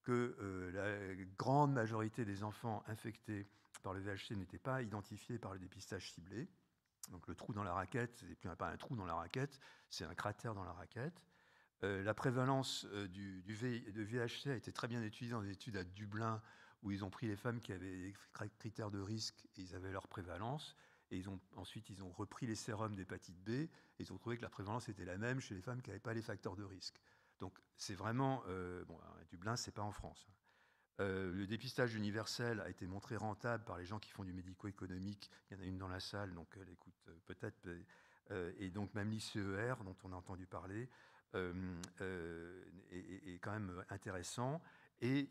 que la grande majorité des enfants infectés par le VHC n'étaient pas identifiés par le dépistage ciblé. Donc le trou dans la raquette, ce n'est plus pas un trou dans la raquette, c'est un cratère dans la raquette. La prévalence de VHC a été très bien étudiée dans des études à Dublin, où ils ont pris les femmes qui avaient des critères de risque et ils avaient leur prévalence. Et ensuite, ils ont repris les sérums d'hépatite B et ils ont trouvé que la prévalence était la même chez les femmes qui n'avaient pas les facteurs de risque. Donc c'est vraiment... bon, à Dublin, ce n'est pas en France. Le dépistage universel a été montré rentable par les gens qui font du médico-économique. Il y en a une dans la salle, donc elle écoute peut-être. Et donc même l'ICER, dont on a entendu parler, est quand même intéressant. Et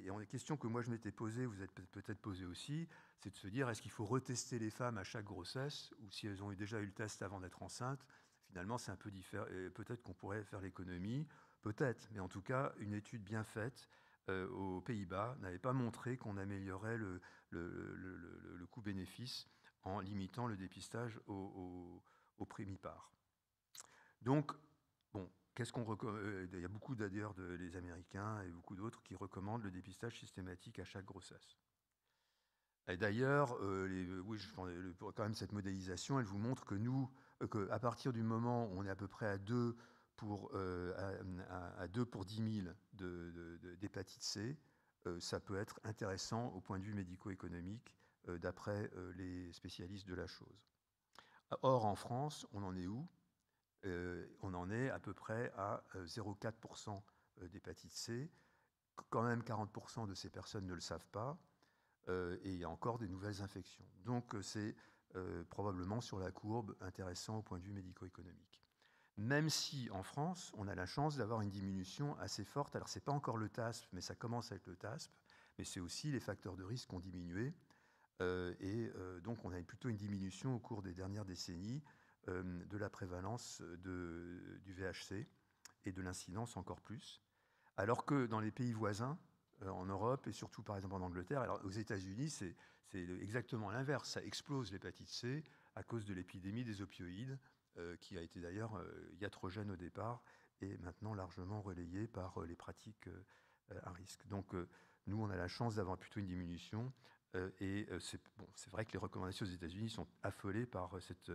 une question que moi je m'étais posée, vous êtes peut-être posée aussi, c'est de se dire, est-ce qu'il faut retester les femmes à chaque grossesse, ou si elles ont déjà eu le test avant d'être enceintes? Finalement, c'est un peu différent. Peut-être qu'on pourrait faire l'économie, peut-être, mais en tout cas, une étude bien faite aux Pays-Bas n'avait pas montré qu'on améliorait le coût-bénéfice en limitant le dépistage au primipare. Donc, bon, il y a beaucoup d'ailleurs les Américains et beaucoup d'autres qui recommandent le dépistage systématique à chaque grossesse. Et d'ailleurs, quand même cette modélisation, elle vous montre que qu'à partir du moment où on est à peu près à 2 pour 10 000 d'hépatite C, ça peut être intéressant au point de vue médico-économique, d'après les spécialistes de la chose. Or, en France, on en est où? On en est à peu près à 0,4% d'hépatite C. Quand même, 40% de ces personnes ne le savent pas. Et il y a encore des nouvelles infections. Donc, c'est probablement sur la courbe intéressant au point de vue médico-économique. Même si, en France, on a la chance d'avoir une diminution assez forte. Alors, ce n'est pas encore le TASP, mais ça commence avec le TASP. Mais c'est aussi les facteurs de risque qui ont diminué. Donc, on a plutôt une diminution au cours des dernières décennies de la prévalence du VHC et de l'incidence encore plus. Alors que dans les pays voisins, en Europe et surtout par exemple en Angleterre, alors aux États-Unis, c'est exactement l'inverse. Ça explose l'hépatite C à cause de l'épidémie des opioïdes, qui a été d'ailleurs iatrogène au départ et maintenant largement relayée par les pratiques à risque. Donc nous, on a la chance d'avoir plutôt une diminution. C'est vrai que les recommandations aux États-Unis sont affolées par cette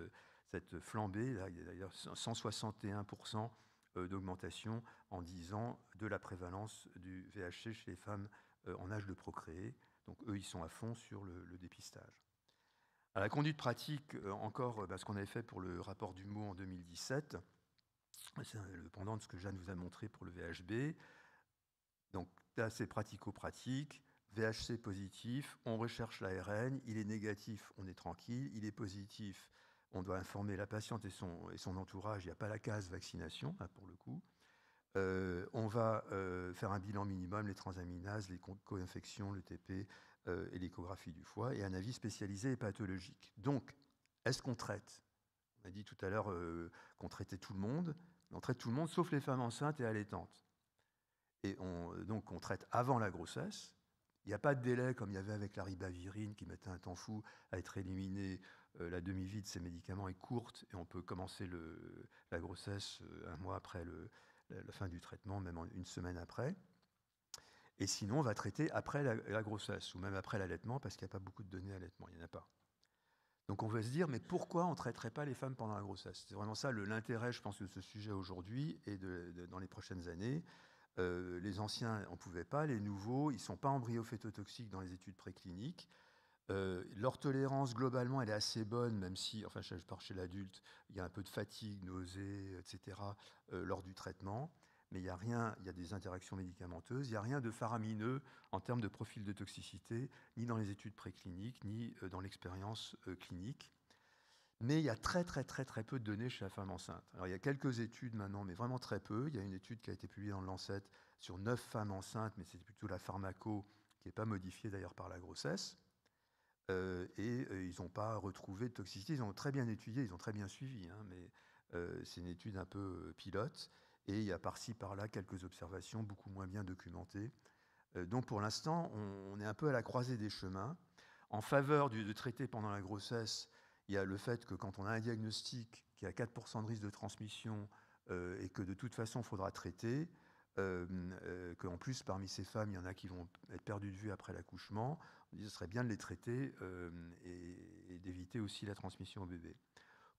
flambée. Là, il y a d'ailleurs 161% d'augmentation en 10 ans de la prévalence du VHC chez les femmes en âge de procréer. Donc eux, ils sont à fond sur le dépistage. À la conduite pratique, encore ce qu'on avait fait pour le rapport du MO en 2017, c'est le pendant de ce que Jeanne vous a montré pour le VHB. Donc là, c'est pratico-pratique. VHC positif, on recherche l'ARN, il est négatif, on est tranquille, il est positif, on doit informer la patiente et son entourage, il n'y a pas la case vaccination, là, pour le coup. On va faire un bilan minimum, les transaminases, les co-infections, le TP et l'échographie du foie, et un avis spécialisé et pathologique. Donc, est-ce qu'on traite? On a dit tout à l'heure qu'on traitait tout le monde, on traite tout le monde sauf les femmes enceintes et allaitantes. Et donc, on traite avant la grossesse. Il n'y a pas de délai comme il y avait avec la ribavirine qui mettait un temps fou à être éliminé. La demi-vie de ces médicaments est courte et on peut commencer la grossesse un mois après la fin du traitement, même une semaine après. Et sinon, on va traiter après la grossesse ou même après l'allaitement parce qu'il n'y a pas beaucoup de données allaitement, il n'y en a pas. Donc on va se dire, mais pourquoi on ne traiterait pas les femmes pendant la grossesse? C'est vraiment ça l'intérêt, je pense, de ce sujet aujourd'hui et dans les prochaines années. Les anciens, on ne pouvait pas. Les nouveaux, ils ne sont pas embryophétotoxiques dans les études précliniques. Leur tolérance, globalement, elle est assez bonne, même si, enfin, je parle chez l'adulte, il y a un peu de fatigue, nausées, etc., lors du traitement. Mais il y a des interactions médicamenteuses, il n'y a rien de faramineux en termes de profil de toxicité, ni dans les études précliniques, ni dans l'expérience clinique. Mais il y a très peu de données chez la femme enceinte. Alors il y a quelques études maintenant, mais vraiment très peu. Il y a une étude qui a été publiée dans le Lancet sur 9 femmes enceintes, mais c'est plutôt la pharmaco, qui n'est pas modifiée d'ailleurs par la grossesse. Ils n'ont pas retrouvé de toxicité. Ils ont très bien étudié, ils ont très bien suivi, hein, mais c'est une étude un peu pilote. Et il y a par-ci, par-là quelques observations beaucoup moins bien documentées. Donc pour l'instant, on est un peu à la croisée des chemins. En faveur de traiter pendant la grossesse, il y a le fait que quand on a un diagnostic qui a 4% de risque de transmission et que de toute façon il faudra traiter, qu'en plus parmi ces femmes, il y en a qui vont être perdues de vue après l'accouchement, on dit que ce serait bien de les traiter et d'éviter aussi la transmission au bébé.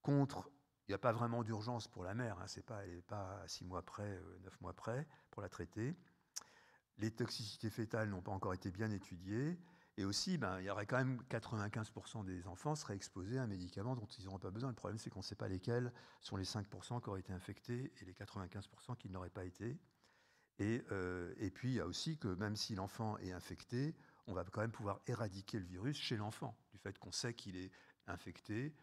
Contre, il n'y a pas vraiment d'urgence pour la mère, hein, elle n'est pas à 6 mois près, 9 mois près pour la traiter. Les toxicités fétales n'ont pas encore été bien étudiées. Et aussi, il y aurait quand même 95% des enfants seraient exposés à un médicament dont ils n'auront pas besoin. Le problème, c'est qu'on ne sait pas lesquels sont les 5% qui auraient été infectés et les 95% qui n'auraient pas été. Et puis, il y a aussi que même si l'enfant est infecté, on va quand même pouvoir éradiquer le virus chez l'enfant, du fait qu'on sait qu'il est infecté.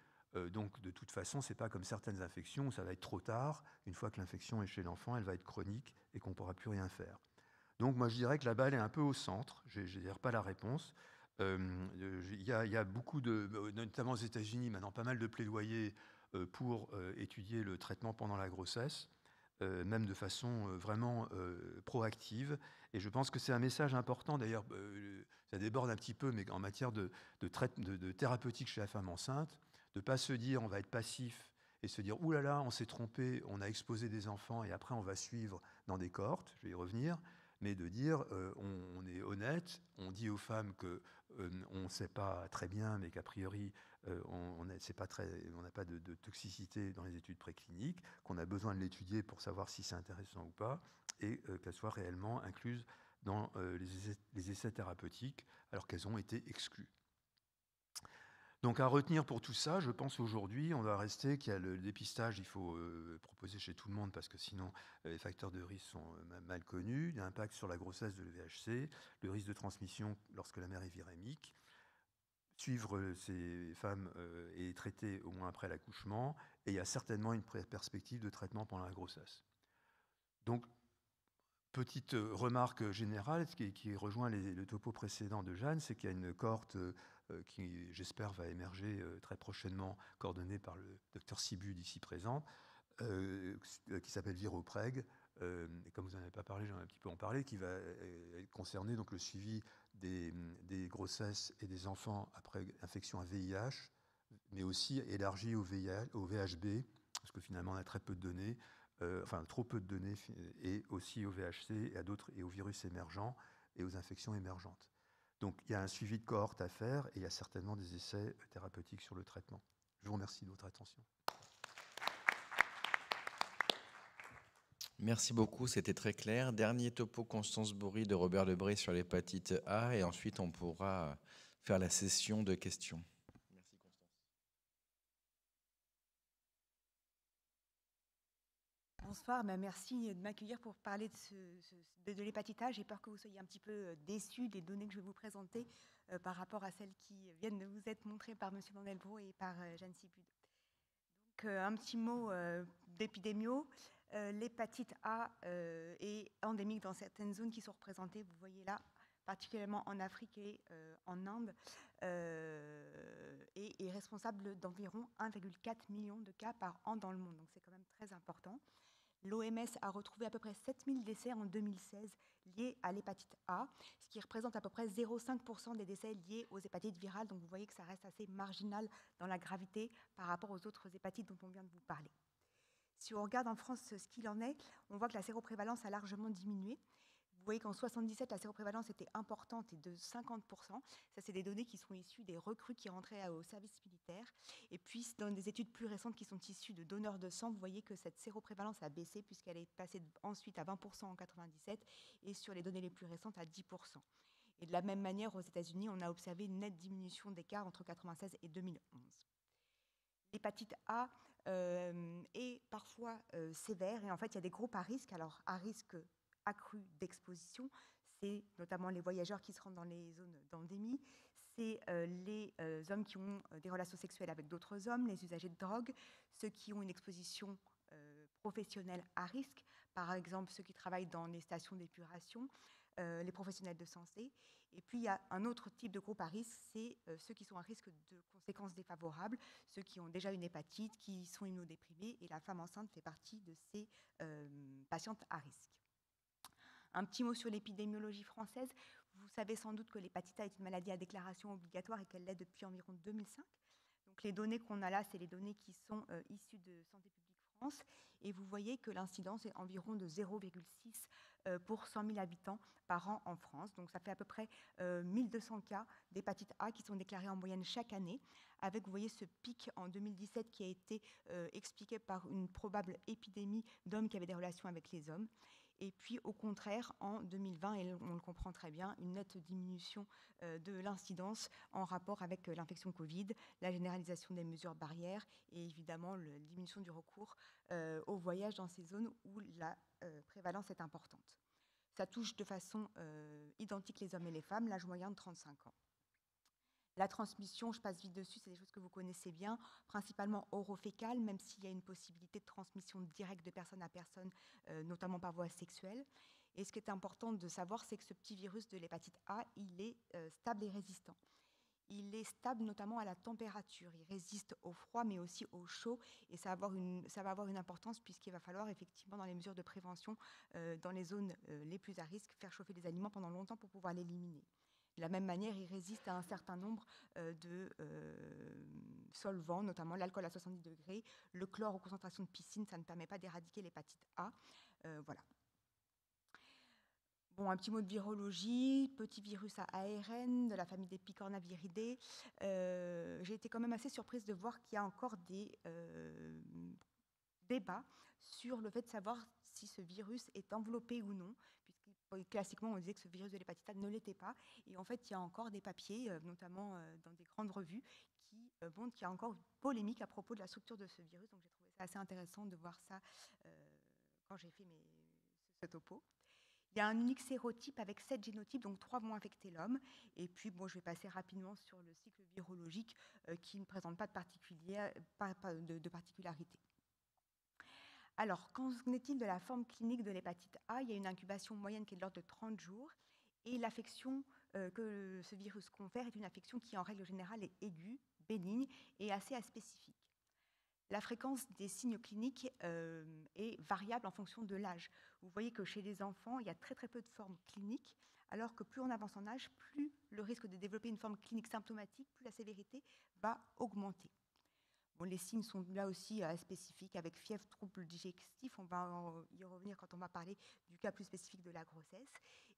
Donc, de toute façon, ce n'est pas comme certaines infections où ça va être trop tard. Une fois que l'infection est chez l'enfant, elle va être chronique et qu'on ne pourra plus rien faire. Donc moi je dirais que la balle est un peu au centre, je ne dirais pas la réponse. Il y a beaucoup notamment aux États-Unis, maintenant pas mal de plaidoyers pour étudier le traitement pendant la grossesse, même de façon vraiment proactive. Et je pense que c'est un message important, d'ailleurs ça déborde un petit peu, mais en matière de thérapeutique chez la femme enceinte, de ne pas se dire on va être passif et se dire « Ouh là là, on s'est trompé, on a exposé des enfants et après on va suivre dans des cohortes », je vais y revenir, mais de dire on est honnête, on dit aux femmes qu'on ne sait pas très bien, mais qu'a priori on n'a pas de toxicité dans les études précliniques, qu'on a besoin de l'étudier pour savoir si c'est intéressant ou pas, et qu'elles soient réellement incluses dans les essais thérapeutiques, alors qu'elles ont été exclues. Donc à retenir pour tout ça, je pense aujourd'hui, on va rester qu'il y a le dépistage, il faut proposer chez tout le monde parce que sinon les facteurs de risque sont mal connus, l'impact sur la grossesse de l'EVHC, le risque de transmission lorsque la mère est virémique, suivre ces femmes et traiter au moins après l'accouchement, et il y a certainement une perspective de traitement pendant la grossesse. Donc, petite remarque générale, qui rejoint le topo précédent de Jeanne, c'est qu'il y a une cohorte qui, j'espère, va émerger très prochainement, coordonnée par le docteur Sibud, ici présent, qui s'appelle Viropreg, et comme vous n'en avez pas parlé, j'en ai un petit peu en parler, qui va concerner donc, le suivi des grossesses et des enfants après infection à VIH, mais aussi élargi au VHB, parce que finalement on a très peu de données, trop peu de données, et aussi au VHC et aux virus émergents et aux infections émergentes. Donc il y a un suivi de cohorte à faire et il y a certainement des essais thérapeutiques sur le traitement. Je vous remercie de votre attention. Merci beaucoup, c'était très clair. Dernier topo, Constance Bourri de Robert Lebré sur l'hépatite A, et ensuite on pourra faire la session de questions. Merci Constance. Bonsoir, merci de m'accueillir pour parler de l'hépatite A. J'ai peur que vous soyez un petit peu déçus des données que je vais vous présenter par rapport à celles qui viennent de vous être montrées par M. Van Delbro et par Jeanne Sibud. Donc un petit mot d'épidémio. L'hépatite A est endémique dans certaines zones qui sont représentées, vous voyez là, particulièrement en Afrique et en Inde, et est responsable d'environ 1,4 million de cas par an dans le monde. Donc c'est quand même très important. L'OMS a retrouvé à peu près 7000 décès en 2016 liés à l'hépatite A, ce qui représente à peu près 0,5% des décès liés aux hépatites virales. Donc vous voyez que ça reste assez marginal dans la gravité par rapport aux autres hépatites dont on vient de vous parler. Si on regarde en France ce qu'il en est, on voit que la séroprévalence a largement diminué. Vous voyez qu'en 1977, la séroprévalence était importante et de 50%. Ça, c'est des données qui sont issues des recrues qui rentraient au service militaire. Et puis, dans des études plus récentes qui sont issues de donneurs de sang, vous voyez que cette séroprévalence a baissé puisqu'elle est passée ensuite à 20% en 1997 et sur les données les plus récentes à 10%. Et de la même manière, aux États-Unis, on a observé une nette diminution d'écart entre 1996 et 2011. L'hépatite A est parfois sévère et en fait, il y a des groupes à risque. Alors, à risque accru d'exposition, c'est notamment les voyageurs qui se rendent dans les zones d'endémie, c'est les hommes qui ont des relations sexuelles avec d'autres hommes, les usagers de drogue, ceux qui ont une exposition professionnelle à risque, par exemple ceux qui travaillent dans les stations d'épuration, les professionnels de santé. Et puis il y a un autre type de groupe à risque, c'est ceux qui sont à risque de conséquences défavorables, ceux qui ont déjà une hépatite, qui sont immunodéprimés, et la femme enceinte fait partie de ces patientes à risque. Un petit mot sur l'épidémiologie française. Vous savez sans doute que l'hépatite A est une maladie à déclaration obligatoire et qu'elle l'est depuis environ 2005. Donc les données qu'on a là, c'est les données qui sont issues de Santé publique France. Et vous voyez que l'incidence est environ de 0,6 pour 100 000 habitants par an en France. Donc ça fait à peu près 1200 cas d'hépatite A qui sont déclarés en moyenne chaque année, avec, vous voyez, ce pic en 2017 qui a été expliqué par une probable épidémie d'hommes qui avaient des relations avec les hommes. Et puis, au contraire, en 2020, et on le comprend très bien, une nette diminution de l'incidence en rapport avec l'infection Covid, la généralisation des mesures barrières et évidemment la diminution du recours au voyage dans ces zones où la prévalence est importante. Ça touche de façon identique les hommes et les femmes, l'âge moyen de 35 ans. La transmission, je passe vite dessus, c'est des choses que vous connaissez bien, principalement orofécale, même s'il y a une possibilité de transmission directe de personne à personne, notamment par voie sexuelle. Et ce qui est important de savoir, c'est que ce petit virus de l'hépatite A, il est stable et résistant. Il est stable notamment à la température. Il résiste au froid, mais aussi au chaud. Et ça va avoir une importance puisqu'il va falloir effectivement, dans les mesures de prévention, dans les zones les plus à risque, faire chauffer les aliments pendant longtemps pour pouvoir l'éliminer. De la même manière, il résiste à un certain nombre de solvants, notamment l'alcool à 70 degrés, le chlore aux concentrations de piscine, ça ne permet pas d'éradiquer l'hépatite A. Voilà. Bon, un petit mot de virologie, petit virus à ARN de la famille des Picornaviridae. J'ai été quand même assez surprise de voir qu'il y a encore des débats sur le fait de savoir si ce virus est enveloppé ou non, puisque classiquement on disait que ce virus de l'hépatite A ne l'était pas, et en fait il y a encore des papiers, notamment dans des grandes revues, qui montrent qu'il y a encore une polémique à propos de la structure de ce virus, donc j'ai trouvé ça assez intéressant de voir ça quand j'ai fait ce topo. Il y a un unique sérotype avec 7 génotypes, donc 3 vont infecter l'homme. Et puis, bon, je vais passer rapidement sur le cycle virologique qui ne présente pas de particularité. Alors, qu'en est-il de la forme clinique de l'hépatite A ? Il y a une incubation moyenne qui est de l'ordre de 30 jours. Et l'affection que ce virus confère est une affection qui, en règle générale, est aiguë, bénigne et assez aspécifique. La fréquence des signes cliniques est variable en fonction de l'âge. Vous voyez que chez les enfants, il y a très très peu de formes cliniques, alors que plus on avance en âge, plus le risque de développer une forme clinique symptomatique, plus la sévérité va augmenter. Bon, les signes sont là aussi spécifiques, avec fièvre, troubles digestifs. On va y revenir quand on va parler du cas plus spécifique de la grossesse.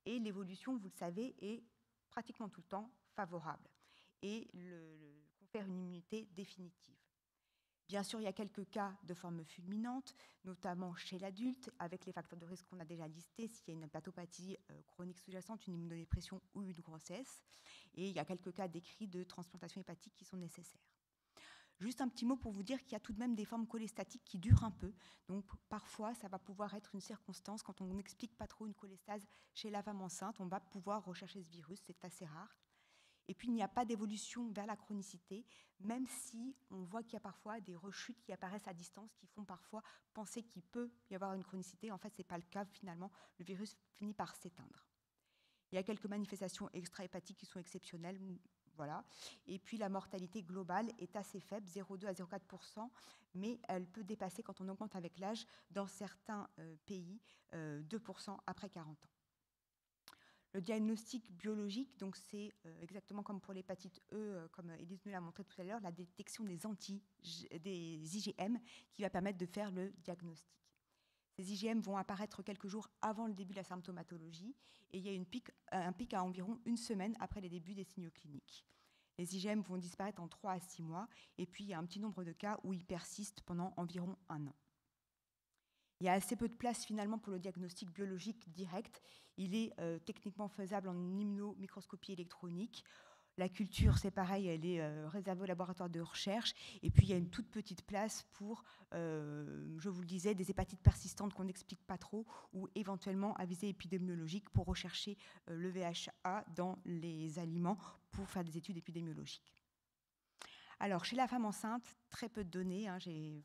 Et l'évolution, vous le savez, est pratiquement tout le temps favorable et confère une immunité définitive. Bien sûr, il y a quelques cas de forme fulminante, notamment chez l'adulte, avec les facteurs de risque qu'on a déjà listés, s'il y a une hépatopathie chronique sous-jacente, une immunodépression ou une grossesse. Et il y a quelques cas décrits de transplantation hépatique qui sont nécessaires. Juste un petit mot pour vous dire qu'il y a tout de même des formes cholestatiques qui durent un peu. Donc parfois, ça va pouvoir être une circonstance. Quand on n'explique pas trop une cholestase chez la femme enceinte, on va pouvoir rechercher ce virus, c'est assez rare. Et puis, il n'y a pas d'évolution vers la chronicité, même si on voit qu'il y a parfois des rechutes qui apparaissent à distance, qui font parfois penser qu'il peut y avoir une chronicité. En fait, ce n'est pas le cas, finalement. Le virus finit par s'éteindre. Il y a quelques manifestations extra-hépatiques qui sont exceptionnelles. Voilà. Et puis, la mortalité globale est assez faible, 0,2 à 0,4%, mais elle peut dépasser, quand on augmente avec l'âge, dans certains pays, 2% après 40 ans. Le diagnostic biologique, donc c'est exactement comme pour l'hépatite E, comme Élise nous l'a montré tout à l'heure, la détection des IgM qui va permettre de faire le diagnostic. Ces IgM vont apparaître quelques jours avant le début de la symptomatologie et il y a un pic à environ une semaine après les débuts des signaux cliniques. Les IgM vont disparaître en 3 à 6 mois et puis il y a un petit nombre de cas où ils persistent pendant environ 1 an. Il y a assez peu de place finalement pour le diagnostic biologique direct. Il est techniquement faisable en immunomicroscopie électronique. La culture, c'est pareil, elle est réservée aux laboratoires de recherche. Et puis, il y a une toute petite place pour, je vous le disais, des hépatites persistantes qu'on n'explique pas trop, ou éventuellement à visée épidémiologique pour rechercher le VHA dans les aliments pour faire des études épidémiologiques. Alors, chez la femme enceinte, très peu de données. Hein, j'ai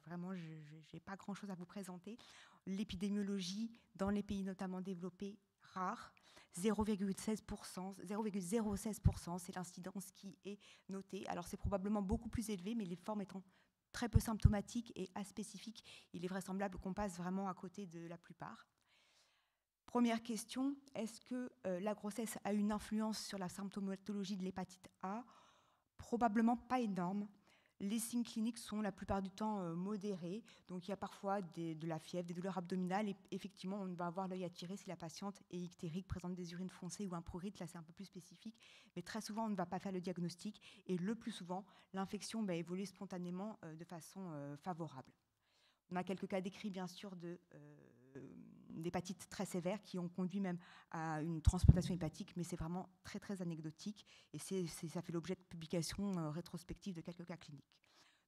pas grand-chose à vous présenter. L'épidémiologie, dans les pays notamment développés, rare. 0,016%, c'est l'incidence qui est notée. Alors, c'est probablement beaucoup plus élevé, mais les formes étant très peu symptomatiques et aspécifiques, il est vraisemblable qu'on passe vraiment à côté de la plupart. Première question, est-ce que la grossesse a une influence sur la symptomatologie de l'hépatite A ? Probablement pas énorme. Les signes cliniques sont la plupart du temps modérés. Donc il y a parfois de la fièvre, des douleurs abdominales. Et effectivement, on va avoir l'œil attiré si la patiente est ictérique, présente des urines foncées ou un prurite. Là, c'est un peu plus spécifique. Mais très souvent, on ne va pas faire le diagnostic. Et le plus souvent, l'infection va évoluer spontanément de façon favorable. On a quelques cas décrits, bien sûr, d'hépatites très sévères qui ont conduit même à une transplantation hépatique, mais c'est vraiment très, très anecdotique et ça fait l'objet de publications rétrospectives de quelques cas cliniques.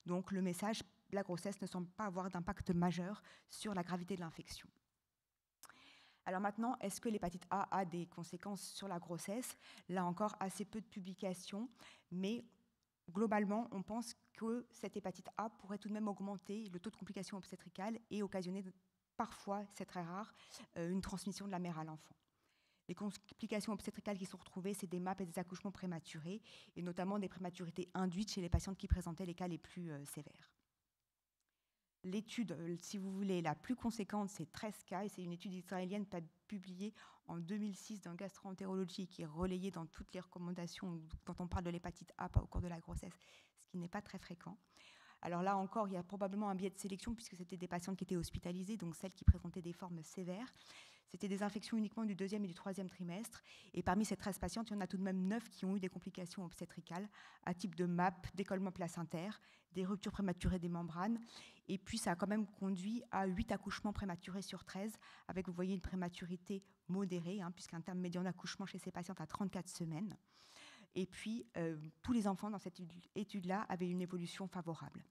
Donc le message, la grossesse ne semble pas avoir d'impact majeur sur la gravité de l'infection. Alors maintenant, est-ce que l'hépatite A a des conséquences sur la grossesse ? Là encore, assez peu de publications, mais globalement, on pense que cette hépatite A pourrait tout de même augmenter le taux de complications obstétricales et occasionner parfois, c'est très rare, une transmission de la mère à l'enfant. Les complications obstétricales qui sont retrouvées, c'est des MAP et des accouchements prématurés, et notamment des prématurités induites chez les patientes qui présentaient les cas les plus sévères. L'étude, si vous voulez, la plus conséquente, c'est 13 cas, et c'est une étude israélienne publiée en 2006 dans Gastroentérologie qui est relayée dans toutes les recommandations quand on parle de l'hépatite A au cours de la grossesse, ce qui n'est pas très fréquent. Alors là encore, il y a probablement un biais de sélection puisque c'était des patientes qui étaient hospitalisées, donc celles qui présentaient des formes sévères. C'était des infections uniquement du 2e et du 3e trimestre. Et parmi ces 13 patientes, il y en a tout de même 9 qui ont eu des complications obstétricales à type de MAP, d'écollement placentaire, des ruptures prématurées des membranes. Et puis, ça a quand même conduit à 8 accouchements prématurés sur 13, avec, vous voyez, une prématurité modérée, puisqu'un terme médian d'accouchement chez ces patientes à 34 semaines. Et puis, tous les enfants dans cette étude-là avaient une évolution favorable.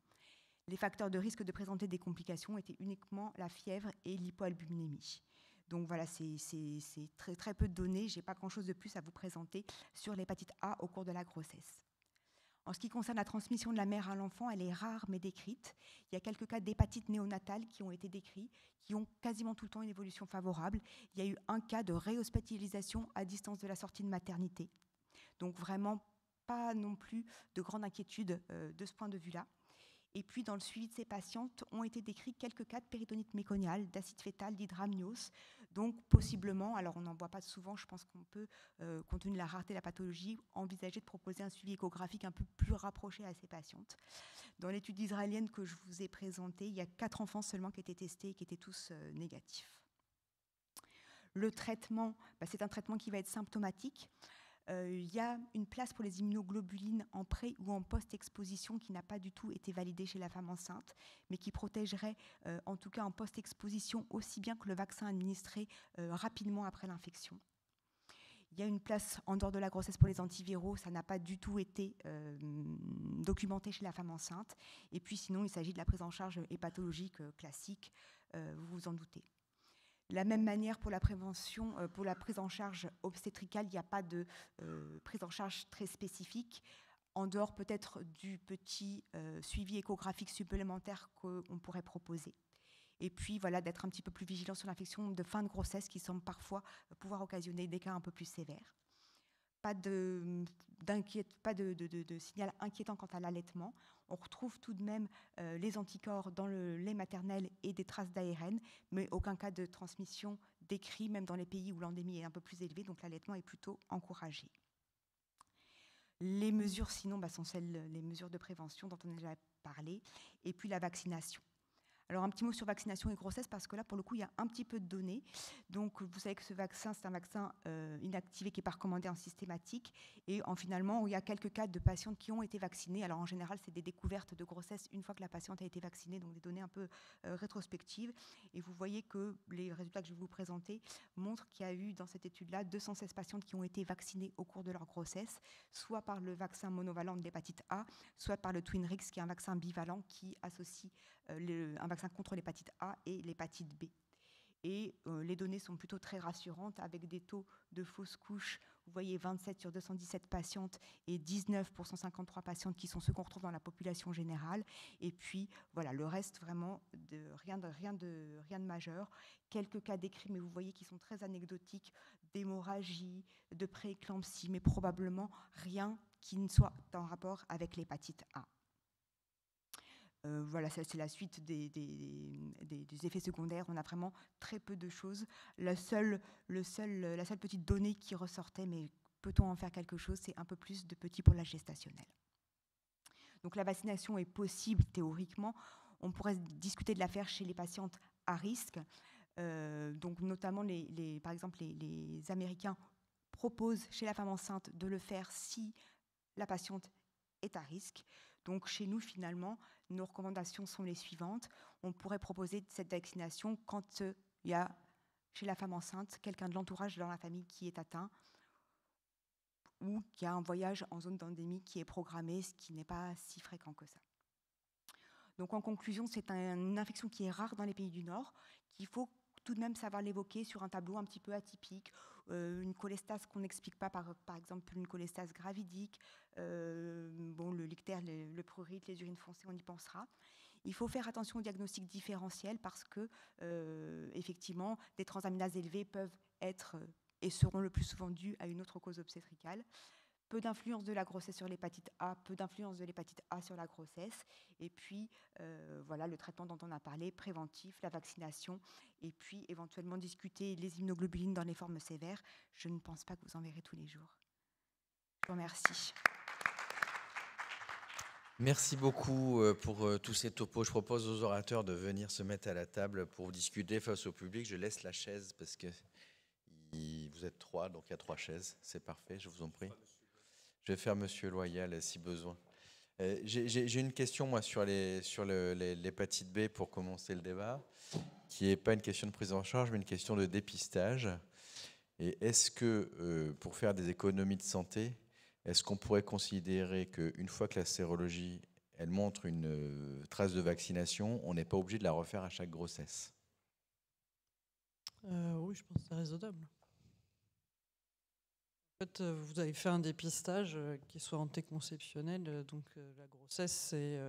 Les facteurs de risque de présenter des complications étaient uniquement la fièvre et l'hypoalbuminémie. Donc voilà, c'est très, très peu de données. Je n'ai pas grand-chose de plus à vous présenter sur l'hépatite A au cours de la grossesse. En ce qui concerne la transmission de la mère à l'enfant, elle est rare mais décrite. Il y a quelques cas d'hépatite néonatale qui ont été décrits, qui ont quasiment tout le temps une évolution favorable. Il y a eu un cas de réhospitalisation à distance de la sortie de maternité. Donc vraiment pas non plus de grande inquiétude de ce point de vue-là. Et puis, dans le suivi de ces patientes, ont été décrits quelques cas de péritonite méconiale, d'acide fœtal, d'hydramnios. Donc, possiblement, alors on n'en voit pas souvent, je pense qu'on peut, compte tenu de la rareté de la pathologie, envisager de proposer un suivi échographique un peu plus rapproché à ces patientes. Dans l'étude israélienne que je vous ai présentée, il y a 4 enfants seulement qui étaient testés et qui étaient tous négatifs. Le traitement, c'est un traitement qui va être symptomatique. Il y a une place pour les immunoglobulines en pré- ou en post-exposition qui n'a pas du tout été validée chez la femme enceinte, mais qui protégerait en tout cas en post-exposition aussi bien que le vaccin administré rapidement après l'infection. Il y a une place en dehors de la grossesse pour les antiviraux, ça n'a pas du tout été documenté chez la femme enceinte. Et puis sinon, il s'agit de la prise en charge hépatologique classique, vous vous en doutez. De la même manière, pour la prévention, pour la prise en charge obstétricale, il n'y a pas de prise en charge très spécifique, en dehors peut-être du petit suivi échographique supplémentaire qu'on pourrait proposer. Et puis, voilà, d'être un petit peu plus vigilant sur l'infection de fin de grossesse qui semble parfois pouvoir occasionner des cas un peu plus sévères. Pas de signal inquiétant quant à l'allaitement. On retrouve tout de même les anticorps dans le lait maternel et des traces d'ARN, mais aucun cas de transmission décrit, même dans les pays où l'endémie est un peu plus élevée, donc l'allaitement est plutôt encouragé. Les mesures, sinon, sont les mesures de prévention dont on a déjà parlé, et puis la vaccination. Alors un petit mot sur vaccination et grossesse, parce que là, pour le coup, il y a un petit peu de données. Donc vous savez que ce vaccin, c'est un vaccin inactivé qui n'est pas recommandé en systématique. Et finalement, il y a quelques cas de patientes qui ont été vaccinées. Alors en général, c'est des découvertes de grossesse une fois que la patiente a été vaccinée, donc des données un peu rétrospectives. Et vous voyez que les résultats que je vais vous présenter montrent qu'il y a eu dans cette étude-là 216 patientes qui ont été vaccinées au cours de leur grossesse, soit par le vaccin monovalent de l'hépatite A, soit par le Twinrix, qui est un vaccin bivalent qui associe un vaccin contre l'hépatite A et l'hépatite B. Et les données sont plutôt très rassurantes, avec des taux de fausses couches, vous voyez 27 sur 217 patientes et 19 pour 153 patientes qui sont ceux qu'on retrouve dans la population générale. Et puis voilà, le reste vraiment, rien de majeur. Quelques cas décrits, mais vous voyez qu'ils sont très anecdotiques, d'hémorragie, de prééclampsie, mais probablement rien qui ne soit en rapport avec l'hépatite A. Voilà, c'est la suite des effets secondaires. On a vraiment très peu de choses. La seule petite donnée qui ressortait, mais peut-on en faire quelque chose, c'est un peu plus de petits pour la gestationnelle. Donc la vaccination est possible théoriquement. On pourrait discuter de la faire chez les patientes à risque. Donc notamment, par exemple, les Américains proposent chez la femme enceinte de le faire si la patiente est à risque. Donc chez nous, finalement, nos recommandations sont les suivantes. On pourrait proposer cette vaccination quand il y a chez la femme enceinte quelqu'un de l'entourage dans la famille qui est atteint, ou qu'il y a un voyage en zone d'endémie qui est programmé, ce qui n'est pas si fréquent que ça. Donc en conclusion, c'est une infection qui est rare dans les pays du Nord, qu'il faut tout de même savoir l'évoquer sur un tableau un petit peu atypique, une cholestase qu'on n'explique pas, par exemple une cholestase gravidique, le lictère, le prurite, les urines foncées, on y pensera. Il faut faire attention au diagnostic différentiel parce que, effectivement, des transaminases élevées peuvent être et seront le plus souvent dues à une autre cause obstétricale. Peu d'influence de la grossesse sur l'hépatite A, peu d'influence de l'hépatite A sur la grossesse. Et puis, voilà, le traitement dont on a parlé, préventif, la vaccination, et puis éventuellement discuter les immunoglobulines dans les formes sévères. Je ne pense pas que vous en verrez tous les jours. Je vous remercie. Merci beaucoup pour tous ces topos. Je propose aux orateurs de venir se mettre à la table pour discuter face au public. Je laisse la chaise parce que vous êtes 3, donc il y a 3 chaises. C'est parfait, je vous en prie. Je vais faire Monsieur Loyal si besoin. J'ai une question moi sur l'hépatite B pour commencer le débat, qui n'est pas une question de prise en charge, mais une question de dépistage. Et est-ce que pour faire des économies de santé, est-ce qu'on pourrait considérer qu'une fois que la sérologie elle montre une trace de vaccination, on n'est pas obligé de la refaire à chaque grossesse? Oui, je pense que c'est raisonnable. En fait, vous avez fait un dépistage qui soit antéconceptionnel, donc la grossesse, c'est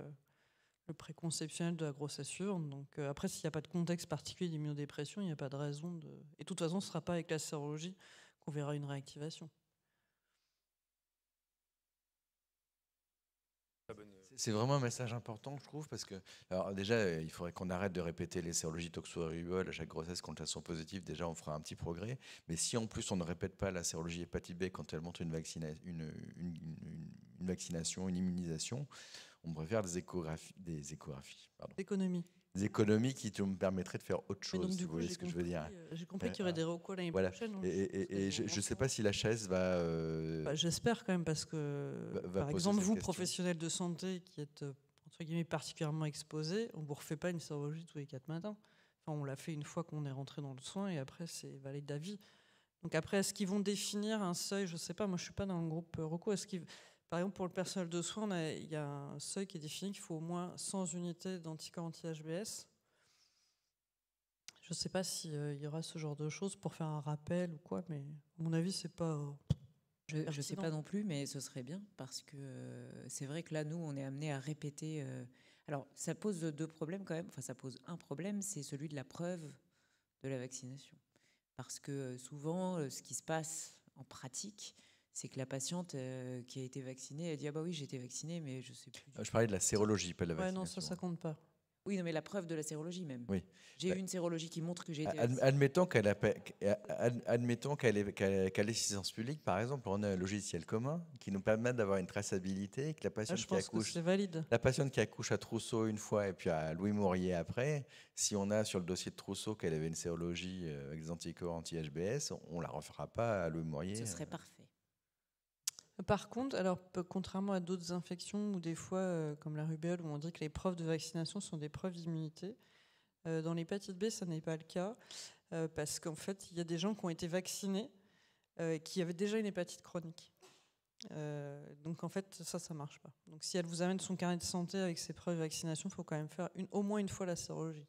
le préconceptionnel de la grossesse suivante. Donc après, s'il n'y a pas de contexte particulier d'immunodépression, il n'y a pas de raison de... Et de toute façon, ce ne sera pas avec la sérologie qu'on verra une réactivation. C'est vraiment un message important, je trouve, parce que, alors déjà, il faudrait qu'on arrête de répéter les sérologies toxo-arrival à chaque grossesse quand elles sont positives. Déjà, on fera un petit progrès. Mais si en plus on ne répète pas la sérologie hépatite B quand elle montre une vaccination, une immunisation, on pourrait faire des économies qui me permettraient de faire autre chose, si vous voyez ce que je veux dire. J'ai compris qu'il y aurait des recos l'année prochaine. Et je ne sais pas si la chaise va... J'espère quand même, parce que, par exemple, vous, professionnels de santé qui êtes, entre guillemets, particulièrement exposés, on ne vous refait pas une sérologie tous les 4 matins. Enfin, on l'a fait une fois qu'on est rentré dans le soin et après, c'est valide à vie. Donc après, est-ce qu'ils vont définir un seuil? Je ne sais pas, moi je ne suis pas dans le groupe reco. Par exemple, pour le personnel de soins, il y a un seuil qui est défini qu'il faut au moins 100 unités d'anticorps anti-HBS. Je ne sais pas s'il y aura ce genre de choses pour faire un rappel ou quoi, mais à mon avis, c'est pas... Je ne sais pas non plus, mais ce serait bien, parce que c'est vrai que là, nous, on est amené à répéter... Alors, ça pose 2 problèmes quand même. Enfin, ça pose un problème, c'est celui de la preuve de la vaccination. Parce que souvent, ce qui se passe en pratique, c'est que la patiente qui a été vaccinée, elle dit « Ah bah oui, j'ai été vaccinée, mais je ne sais plus. » Je parlais de la sérologie, pas de la vaccination. Ouais, non, ça compte pas. Oui, non, mais la preuve de la sérologie même. Oui. J'ai eu une sérologie qui montre que j'ai été Admettons qu'elle ait l'assistance publique, par exemple, on a un logiciel commun qui nous permet d'avoir une traçabilité et que Là, je pense que c'est valide. la patiente qui accouche à Trousseau une fois et puis à Louis Mourier après, si on a sur le dossier de Trousseau qu'elle avait une sérologie avec des anticorps anti-HBS, on ne la refera pas à Louis Mourier. Ce serait parfait. Par contre, alors contrairement à d'autres infections où des fois, comme la rubéole, où on dit que les preuves de vaccination sont des preuves d'immunité, dans l'hépatite B, ça n'est pas le cas, parce qu'en fait, il y a des gens qui ont été vaccinés qui avaient déjà une hépatite chronique. Donc en fait, ça marche pas. Donc si elle vous amène son carnet de santé avec ses preuves de vaccination, il faut quand même faire au moins une fois la sérologie.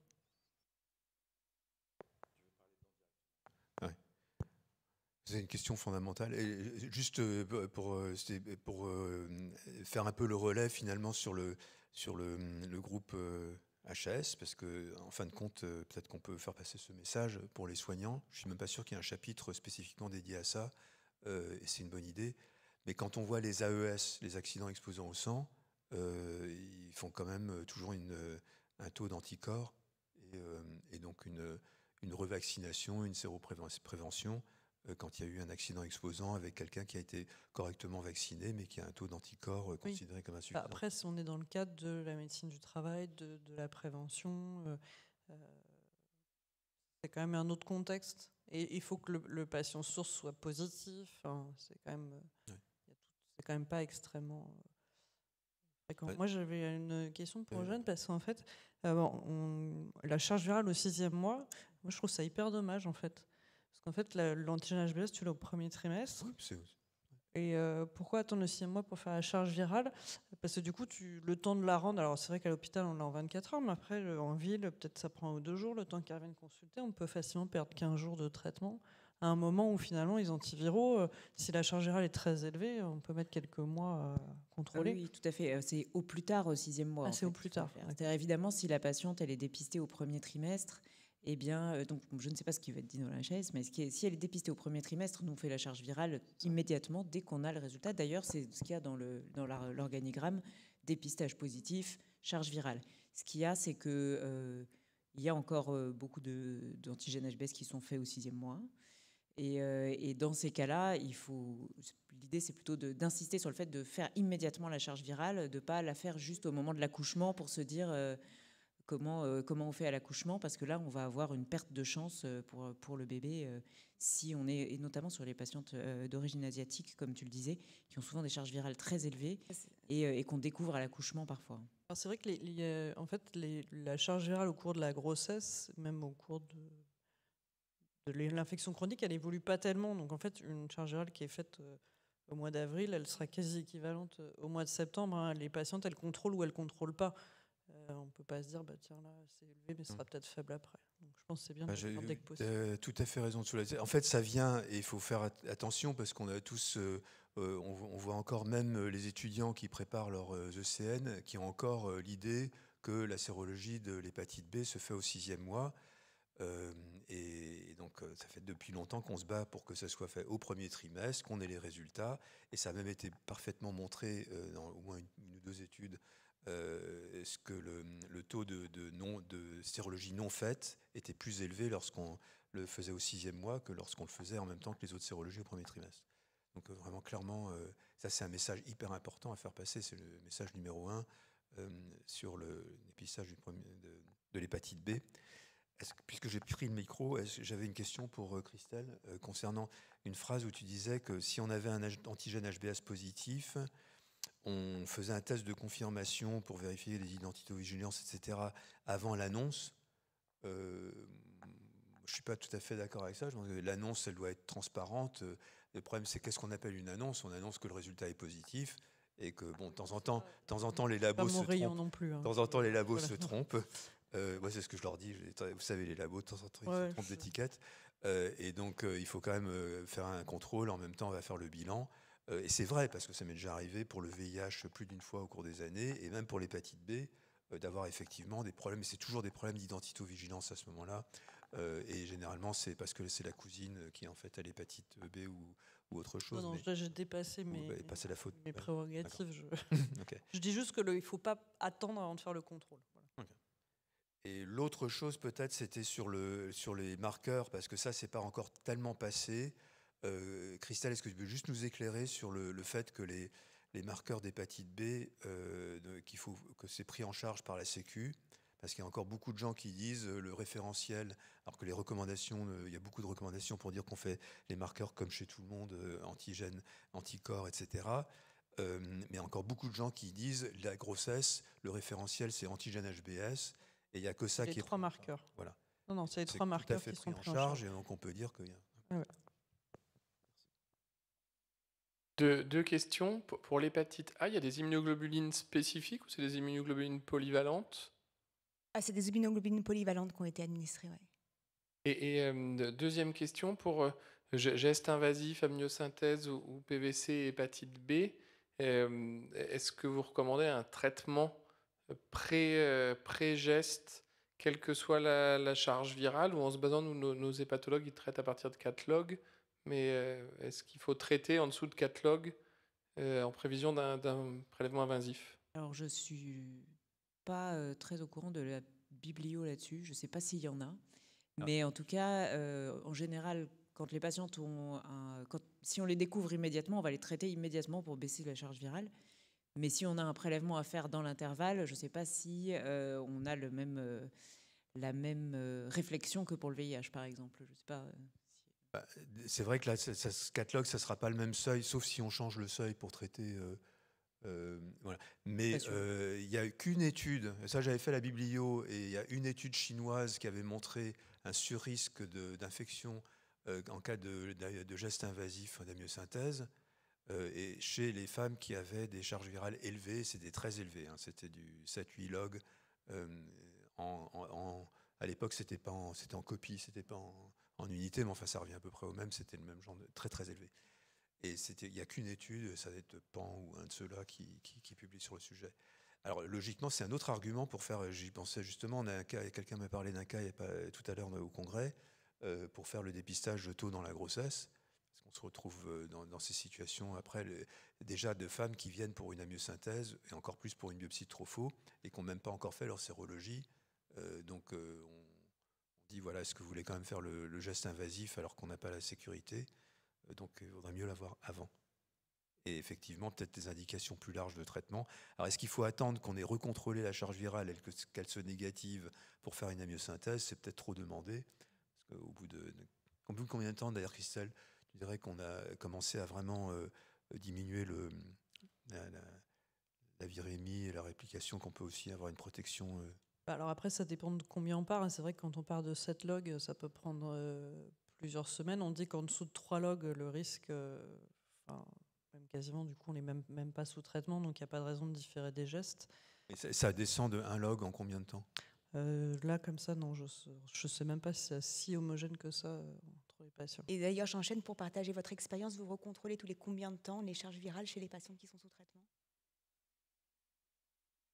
C'est une question fondamentale. Et juste pour faire un peu le relais finalement sur le groupe HAS, parce que en fin de compte, peut-être qu'on peut faire passer ce message pour les soignants. Je suis même pas sûr qu'il y ait un chapitre spécifiquement dédié à ça, et c'est une bonne idée. Mais quand on voit les AES, les accidents exposants au sang, ils font quand même toujours un taux d'anticorps et donc une revaccination, une séroprévention quand il y a eu un accident exposant avec quelqu'un qui a été correctement vacciné, mais qui a un taux d'anticorps considéré comme insuffisant. Après, si on est dans le cadre de la médecine du travail, de la prévention, c'est quand même un autre contexte. Et il faut que le patient source soit positif. Enfin, c'est quand même pas extrêmement fréquent. Ouais. Moi, j'avais une question pour Jeanne, parce qu'en fait, la charge virale au 6e mois, moi, je trouve ça hyper dommage, en fait. Parce qu'en fait, l'antigène HBS, tu l'as au premier trimestre. Oui, et pourquoi attendre le 6e mois pour faire la charge virale? Parce que du coup, le temps de la rendre, alors c'est vrai qu'à l'hôpital, on l'a en 24 heures, mais après, en ville, peut-être ça prend 2 jours, le temps qu'ils reviennent consulter. On peut facilement perdre 15 jours de traitement. À un moment où finalement, les antiviraux, si la charge virale est très élevée, on peut mettre quelques mois à contrôler. Oui, tout à fait. C'est au plus tard, au 6e mois. C'est au plus tard. C'est-à-dire, évidemment, si la patiente elle est dépistée au premier trimestre, eh bien, donc, je ne sais pas ce qui va être dit dans la HAS, mais si elle est dépistée au premier trimestre, nous on fait la charge virale immédiatement dès qu'on a le résultat. D'ailleurs, c'est ce qu'il y a dans l'organigramme, dépistage positif, charge virale. Ce qu'il y a, c'est que il y a encore beaucoup d'antigènes HBS qui sont faits au 6e mois. Et dans ces cas-là, l'idée, c'est plutôt d'insister sur le fait de faire immédiatement la charge virale, de ne pas la faire juste au moment de l'accouchement pour se dire comment on fait à l'accouchement, parce que là, on va avoir une perte de chance pour le bébé, si on est, et notamment sur les patientes d'origine asiatique, comme tu le disais, qui ont souvent des charges virales très élevées et qu'on découvre à l'accouchement parfois. Alors c'est vrai que en fait, la charge virale au cours de la grossesse, même au cours de l'infection chronique, elle évolue pas tellement. Donc en fait, une charge virale qui est faite au mois d'avril, elle sera quasi équivalente au mois de septembre. Hein. Les patientes, elles contrôlent ou elles contrôlent pas. On ne peut pas se dire, tiens, là, c'est élevé, mais ce sera peut-être faible après. Donc, je pense que c'est bien de faire dès que possible. Tout à fait raison de soulever. En fait, ça vient, et il faut faire attention, parce qu'on a tous, on voit encore même les étudiants qui préparent leur ECN, qui ont encore l'idée que la sérologie de l'hépatite B se fait au 6e mois. Et donc, ça fait depuis longtemps qu'on se bat pour que ça soit fait au premier trimestre, qu'on ait les résultats. Et ça a même été parfaitement montré dans au moins une ou 2 études, est-ce que le taux de sérologie non faite était plus élevé lorsqu'on le faisait au 6e mois que lorsqu'on le faisait en même temps que les autres sérologies au premier trimestre. Donc vraiment clairement, ça c'est un message hyper important à faire passer, c'est le message numéro 1 sur le dépistage de l'hépatite B. Puisque j'ai pris le micro, j'avais une question pour Christelle concernant une phrase où tu disais que si on avait un antigène HBS positif, on faisait un test de confirmation pour vérifier les identitovigilance, etc. avant l'annonce. Je ne suis pas tout à fait d'accord avec ça. Je pense que l'annonce, elle doit être transparente. Le problème, c'est qu'est-ce qu'on appelle une annonce? On annonce que le résultat est positif et que, bon, de temps en temps, les labos se trompent. Non plus, hein. De temps en temps, les labos se trompent. Moi, c'est ce que je leur dis. Vous savez, les labos, de temps en temps, ils se trompent d'étiquette. Et donc, il faut quand même faire un contrôle. En même temps, on va faire le bilan. Et c'est vrai, parce que ça m'est déjà arrivé pour le VIH plus d'une fois au cours des années, et même pour l'hépatite B, d'avoir effectivement des problèmes. Et c'est toujours des problèmes d'identitovigilance à ce moment-là. Et généralement, c'est parce que c'est la cousine qui en fait a l'hépatite B ou autre chose. Non, j'ai dépassé mes prérogatives. Okay. Je dis juste qu'il ne faut pas attendre avant de faire le contrôle. Voilà. Okay. Et l'autre chose peut-être, c'était sur les marqueurs, parce que ça, c'est pas encore tellement passé. Christelle, est-ce que tu peux juste nous éclairer sur le fait que les marqueurs d'hépatite B, que c'est pris en charge par la Sécu, parce qu'il y a encore beaucoup de gens qui disent le référentiel, alors que les recommandations, il y a beaucoup de recommandations pour dire qu'on fait les marqueurs comme chez tout le monde, antigènes, anticorps, etc. Mais il y a encore beaucoup de gens qui disent la grossesse, le référentiel, c'est antigène HBS, et il n'y a que ça Les qui est 3 marqueurs. Voilà. Non, c'est les C'est 3 tout à marqueurs fait qui sont pris pris en en charge, charge. et donc on peut dire qu'il y a... Ouais. Deux questions. Pour l'hépatite A, il y a des immunoglobulines spécifiques ou c'est des immunoglobulines polyvalentes? C'est des immunoglobulines polyvalentes qui ont été administrées, ouais. Et deuxième question, pour geste invasif, amniosynthèse ou PVC et hépatite B, est-ce que vous recommandez un traitement pré-geste, quelle que soit la charge virale, ou en se basant, nos hépatologues, ils traitent à partir de 4 logs, mais est-ce qu'il faut traiter en dessous de 4 logs en prévision d'un prélèvement invasif? Alors, je suis pas très au courant de la biblio là-dessus. Je ne sais pas s'il y en a. Mais en tout cas, en général, quand les patients si on les découvre immédiatement, on va les traiter immédiatement pour baisser la charge virale. Mais si on a un prélèvement à faire dans l'intervalle, je ne sais pas si on a la même réflexion que pour le VIH, par exemple. Je sais pas. C'est vrai que là, ce catalogue, ça ne sera pas le même seuil, sauf si on change le seuil pour traiter... voilà. Mais il n'y a qu'une étude, ça j'avais fait la biblio, et il y a une étude chinoise qui avait montré un surrisque d'infection en cas de geste invasif d'amniosynthèse, et chez les femmes qui avaient des charges virales élevées, c'était très élevé, hein, c'était du 7-8 logs. À l'époque, c'était en copie, c'était pas en unité, mais enfin ça revient à peu près au même, c'était le même genre de très très élevé. Et il n'y a qu'une étude, ça va être Pan ou un de ceux-là qui publie sur le sujet. Alors logiquement, c'est un autre argument pour faire, j'y pensais justement, on a un cas, quelqu'un m'a parlé d'un cas tout à l'heure au congrès, pour faire le dépistage de taux dans la grossesse, parce qu'on se retrouve dans ces situations après, déjà de femmes qui viennent pour une amniosynthèse, et encore plus pour une biopsie de tropho, et qui n'ont même pas encore fait leur sérologie. Donc on dit, voilà, est-ce que vous voulez quand même faire le geste invasif alors qu'on n'a pas la sécurité? Donc il vaudrait mieux l'avoir avant. Et effectivement, peut-être des indications plus larges de traitement. Alors, est-ce qu'il faut attendre qu'on ait recontrôlé la charge virale, qu'elle soit négative, pour faire une amniosynthèse? C'est peut-être trop demandé. Parce qu'au bout de combien de temps, d'ailleurs, Christelle, tu dirais qu'on a commencé à vraiment diminuer la virémie et la réplication, qu'on peut aussi avoir une protection Alors après, ça dépend de combien on part. C'est vrai que quand on part de 7 logs, ça peut prendre plusieurs semaines. On dit qu'en dessous de 3 logs, le risque, même quasiment, du coup, on n'est même pas sous traitement, donc il n'y a pas de raison de différer des gestes. Et ça descend de 1 log en combien de temps? Là, comme ça, non, je ne sais même pas si c'est si homogène que ça entre les patients. Et d'ailleurs, j'enchaîne pour partager votre expérience. Vous recontrôlez tous les combien de temps les charges virales chez les patients qui sont sous traitement?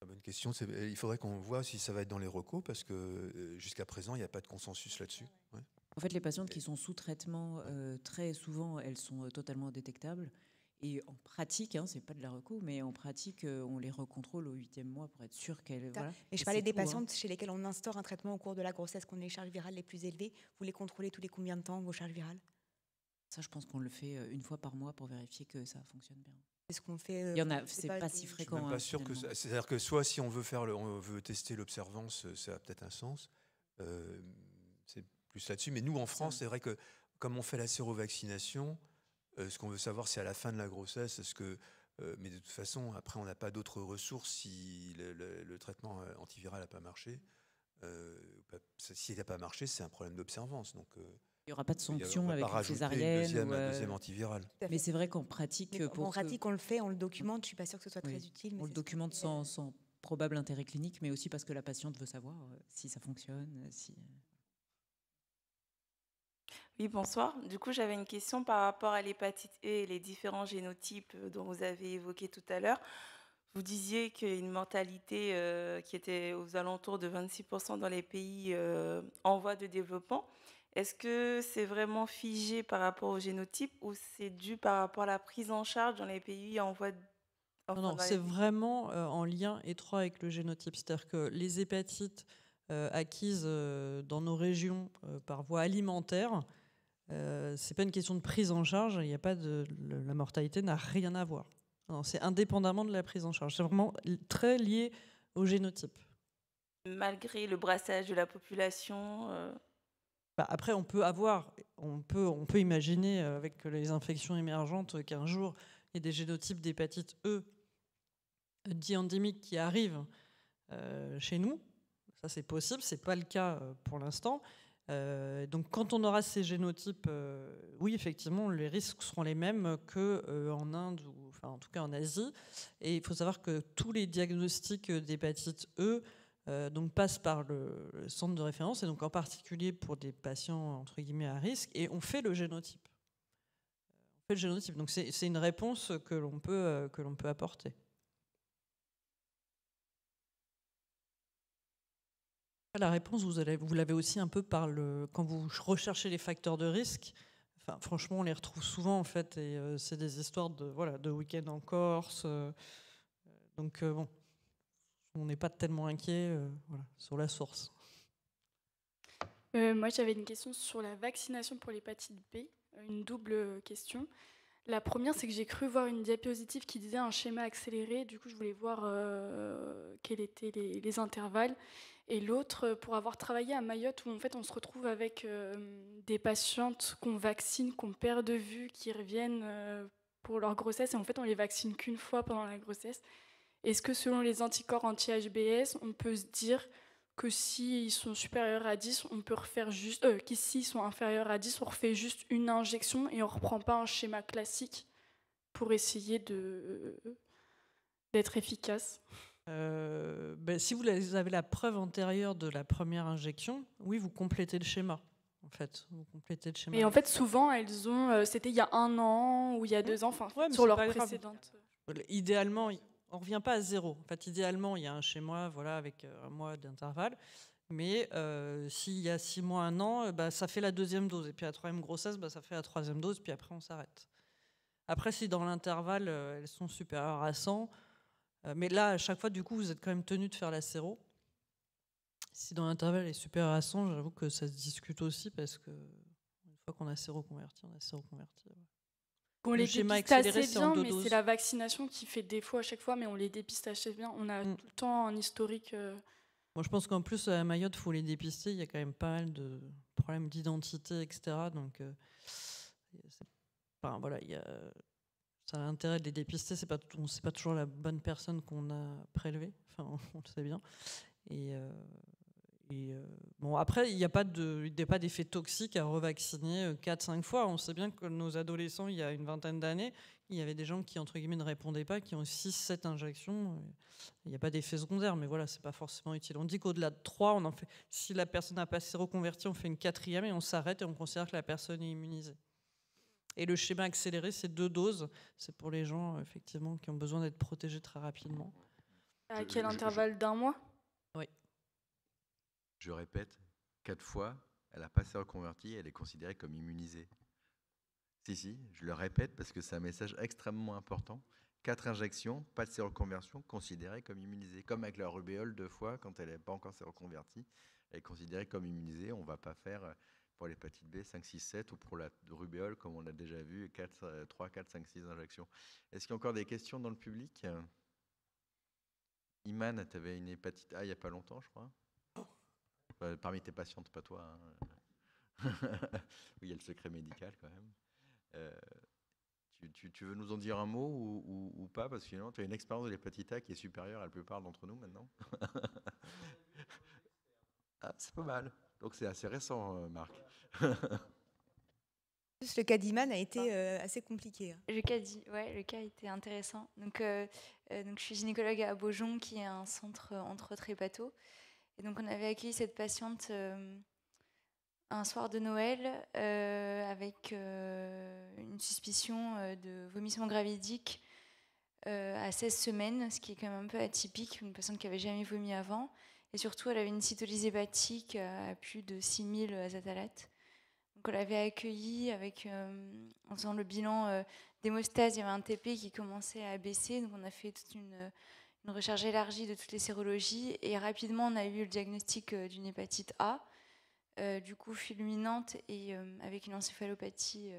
Bonne question. Il faudrait qu'on voit si ça va être dans les recos, parce que jusqu'à présent, il n'y a pas de consensus là-dessus. Ouais. En fait, les patientes qui sont sous traitement, très souvent, elles sont totalement détectables. Et en pratique, c'est pas de la reco, mais en pratique, on les recontrôle au 8e mois pour être sûr qu'elles... Voilà. Mais je parlais des patientes chez lesquelles on instaure un traitement au cours de la grossesse, qu'on ait les charges virales les plus élevées. Vous les contrôlez tous les combien de temps, vos charges virales? Ça, je pense qu'on le fait une fois par mois pour vérifier que ça fonctionne bien. Est-ce qu'on fait... Il y en a, c'est pas si fréquent. Je suis même pas sûr que... C'est-à-dire que soit si on veut tester l'observance, ça a peut-être un sens. C'est plus là-dessus. Mais nous, en France, c'est vrai que comme on fait la sérovaccination, ce qu'on veut savoir, c'est à la fin de la grossesse, mais de toute façon, après, on n'a pas d'autres ressources si le traitement antiviral n'a pas marché. S'il n'a pas marché, c'est un problème d'observance. Donc, il n'y aura pas de sanction avec une césarienne. Un deuxième antiviral. Mais c'est vrai qu'en pratique... En pratique, on le fait, on le documente. Je ne suis pas sûre que ce soit très utile. Mais on le documente sans probable intérêt clinique, mais aussi parce que la patiente veut savoir si ça fonctionne, Oui, bonsoir. Du coup, j'avais une question par rapport à l'hépatite E et les différents génotypes dont vous avez évoqué tout à l'heure. Vous disiez qu'il y a une mortalité qui était aux alentours de 26% dans les pays en voie de développement. Est-ce que c'est vraiment figé par rapport au génotype ou c'est dû par rapport à la prise en charge dans les pays en voie de... Non, c'est vraiment en lien étroit avec le génotype. C'est-à-dire que les hépatites acquises dans nos régions par voie alimentaire, c'est pas une question de prise en charge. Il y a pas la mortalité n'a rien à voir. Non, c'est indépendamment de la prise en charge. C'est vraiment très lié au génotype. Malgré le brassage de la population. Après, on peut imaginer avec les infections émergentes qu'un jour il y a des génotypes d'hépatite E dits endémiques qui arrivent chez nous. Ça, c'est possible. C'est pas le cas pour l'instant. Donc, quand on aura ces génotypes, oui, effectivement, les risques seront les mêmes qu'en Inde ou, enfin, en tout cas en Asie. Et il faut savoir que tous les diagnostics d'hépatite E donc passent par le centre de référence, et donc en particulier pour des patients entre guillemets à risque, et on fait le génotype. Donc c'est une réponse que l'on peut apporter. La réponse, vous l'avez aussi un peu quand vous recherchez les facteurs de risque. Enfin, franchement, on les retrouve souvent en fait, et c'est des histoires de week-end en Corse. Donc bon, on n'est pas tellement inquiet sur la source. Moi, j'avais une question sur la vaccination pour l'hépatite B, une double question. La première, c'est que j'ai cru voir une diapositive qui disait un schéma accéléré. Du coup, je voulais voir quels étaient les intervalles. Et l'autre, pour avoir travaillé à Mayotte, où en fait on se retrouve avec des patientes qu'on vaccine, qu'on perd de vue, qui reviennent pour leur grossesse, et en fait on les vaccine qu'une fois pendant la grossesse. Est-ce que selon les anticorps anti-HBS, on peut se dire que s'ils sont supérieurs à 10, on peut refaire juste... s'ils sont inférieurs à 10, on refait juste une injection et on ne reprend pas un schéma classique pour essayer d'être efficace? Si vous avez la preuve antérieure de la première injection, oui, vous complétez le schéma. En fait, vous complétez le schéma. Mais en fait, souvent, elles ont... c'était il y a 1 an ou il y a 2 ans, enfin, sur leur précédente. Idéalement, on ne revient pas à 0. En fait, idéalement, il y a un schéma avec 1 mois d'intervalle. Mais s'il y a 6 mois, 1 an, ça fait la 2e dose. Et puis la 3e grossesse, ça fait la 3e dose. Puis après, on s'arrête. Après, si dans l'intervalle, elles sont supérieures à 100... mais là, à chaque fois, du coup, vous êtes quand même tenu de faire la séro. Si dans l'intervalle est supérieur à 100, j'avoue que ça se discute aussi, parce que une fois qu'on a séroconverti, on a séroconverti. On les dépiste assez bien, mais c'est la vaccination qui fait défaut à chaque fois, mais on les dépiste assez bien. On a tout le temps un historique. Moi, je pense qu'en plus, à Mayotte, il faut les dépister. Il y a quand même pas mal de problèmes d'identité, etc. Donc, voilà, ça a l'intérêt de les dépister. On ne sait pas toujours la bonne personne qu'on a prélevée. Enfin, on le sait bien. Bon, après, il n'y a pas d'effet toxique à revacciner 4-5 fois. On sait bien que nos adolescents, il y a une vingtaine d'années, il y avait des gens qui, entre guillemets, ne répondaient pas, qui ont 6-7 injections. Il n'y a pas d'effet secondaire, mais voilà, c'est pas forcément utile. On dit qu'au-delà de 3, on en fait. Si la personne n'a pas séroconverti, on fait une 4e et on s'arrête et on considère que la personne est immunisée. Et le schéma accéléré, c'est 2 doses. C'est pour les gens, effectivement, qui ont besoin d'être protégés très rapidement. À quel intervalle d'1 mois? Oui. Je répète, 4 fois, elle n'a pas séroconverti, elle est considérée comme immunisée. Si, je le répète parce que c'est un message extrêmement important. 4 injections, pas de séroconversion, considérée comme immunisée. Comme avec la rubéole 2 fois, quand elle n'est pas encore séroconvertie, elle est considérée comme immunisée. On ne va pas faire pour l'hépatite B 5, 6, 7 ou pour la rubéole, comme on l'a déjà vu, 3, 4, 5, 6 injections. Est-ce qu'il y a encore des questions dans le public? Iman, tu avais une hépatite A il n'y a pas longtemps, je crois. Parmi tes patientes, pas toi. Hein. Oui, il y a le secret médical quand même. Tu veux nous en dire un mot ou pas? Parce que sinon, tu as une expérience de l'hépatite A qui est supérieure à la plupart d'entre nous maintenant. Ah, c'est pas mal. Donc c'est assez récent, Marc. Le cas d'Iman a été assez compliqué. Le cas était intéressant. Donc je suis gynécologue à Beaujon, qui est un centre entre autres hépato. Et donc on avait accueilli cette patiente un soir de Noël avec une suspicion de vomissement gravidique à 16 semaines, ce qui est quand même un peu atypique, une patiente qui n'avait jamais vomi avant. Et surtout, elle avait une cytolyse hépatique à plus de 6000 azatalates. Donc on l'avait accueillie en faisant le bilan d'hémostase. Il y avait un TP qui commençait à baisser, donc on a fait toute une recherche élargie de toutes les sérologies. Et rapidement, on a eu le diagnostic d'une hépatite A, du coup fulminante et avec une encéphalopathie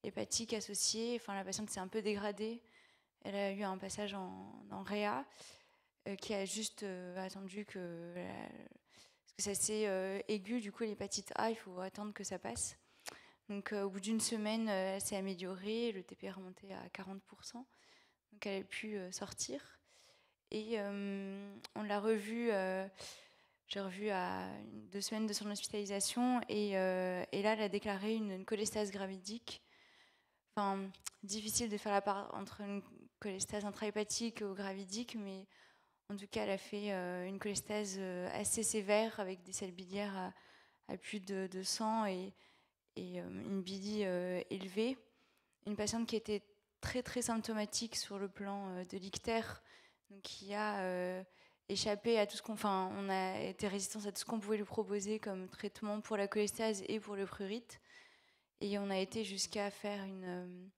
hépatique associée. Enfin, la patiente s'est un peu dégradée. Elle a eu un passage en réa qui a juste attendu que... parce que c'est assez aigu, du coup, l'hépatite A, il faut attendre que ça passe. Donc, au bout d'une semaine, elle s'est améliorée, le TP est remonté à 40%. Donc, elle a pu sortir. Et on l'a revue, j'ai revu à 2 semaines de son hospitalisation. Et là, elle a déclaré une cholestase gravidique. Enfin, difficile de faire la part entre une cholestase intrahépatique ou gravidique, mais en tout cas, elle a fait une cholestase assez sévère avec des sels biliaires à plus de 200 et une bili élevée. Une patiente qui était très très symptomatique sur le plan de l'ictère, donc qui a échappé à tout ce qu'on... Enfin, on a été résistant à tout ce qu'on pouvait lui proposer comme traitement pour la cholestase et pour le prurite. Et on a été jusqu'à faire une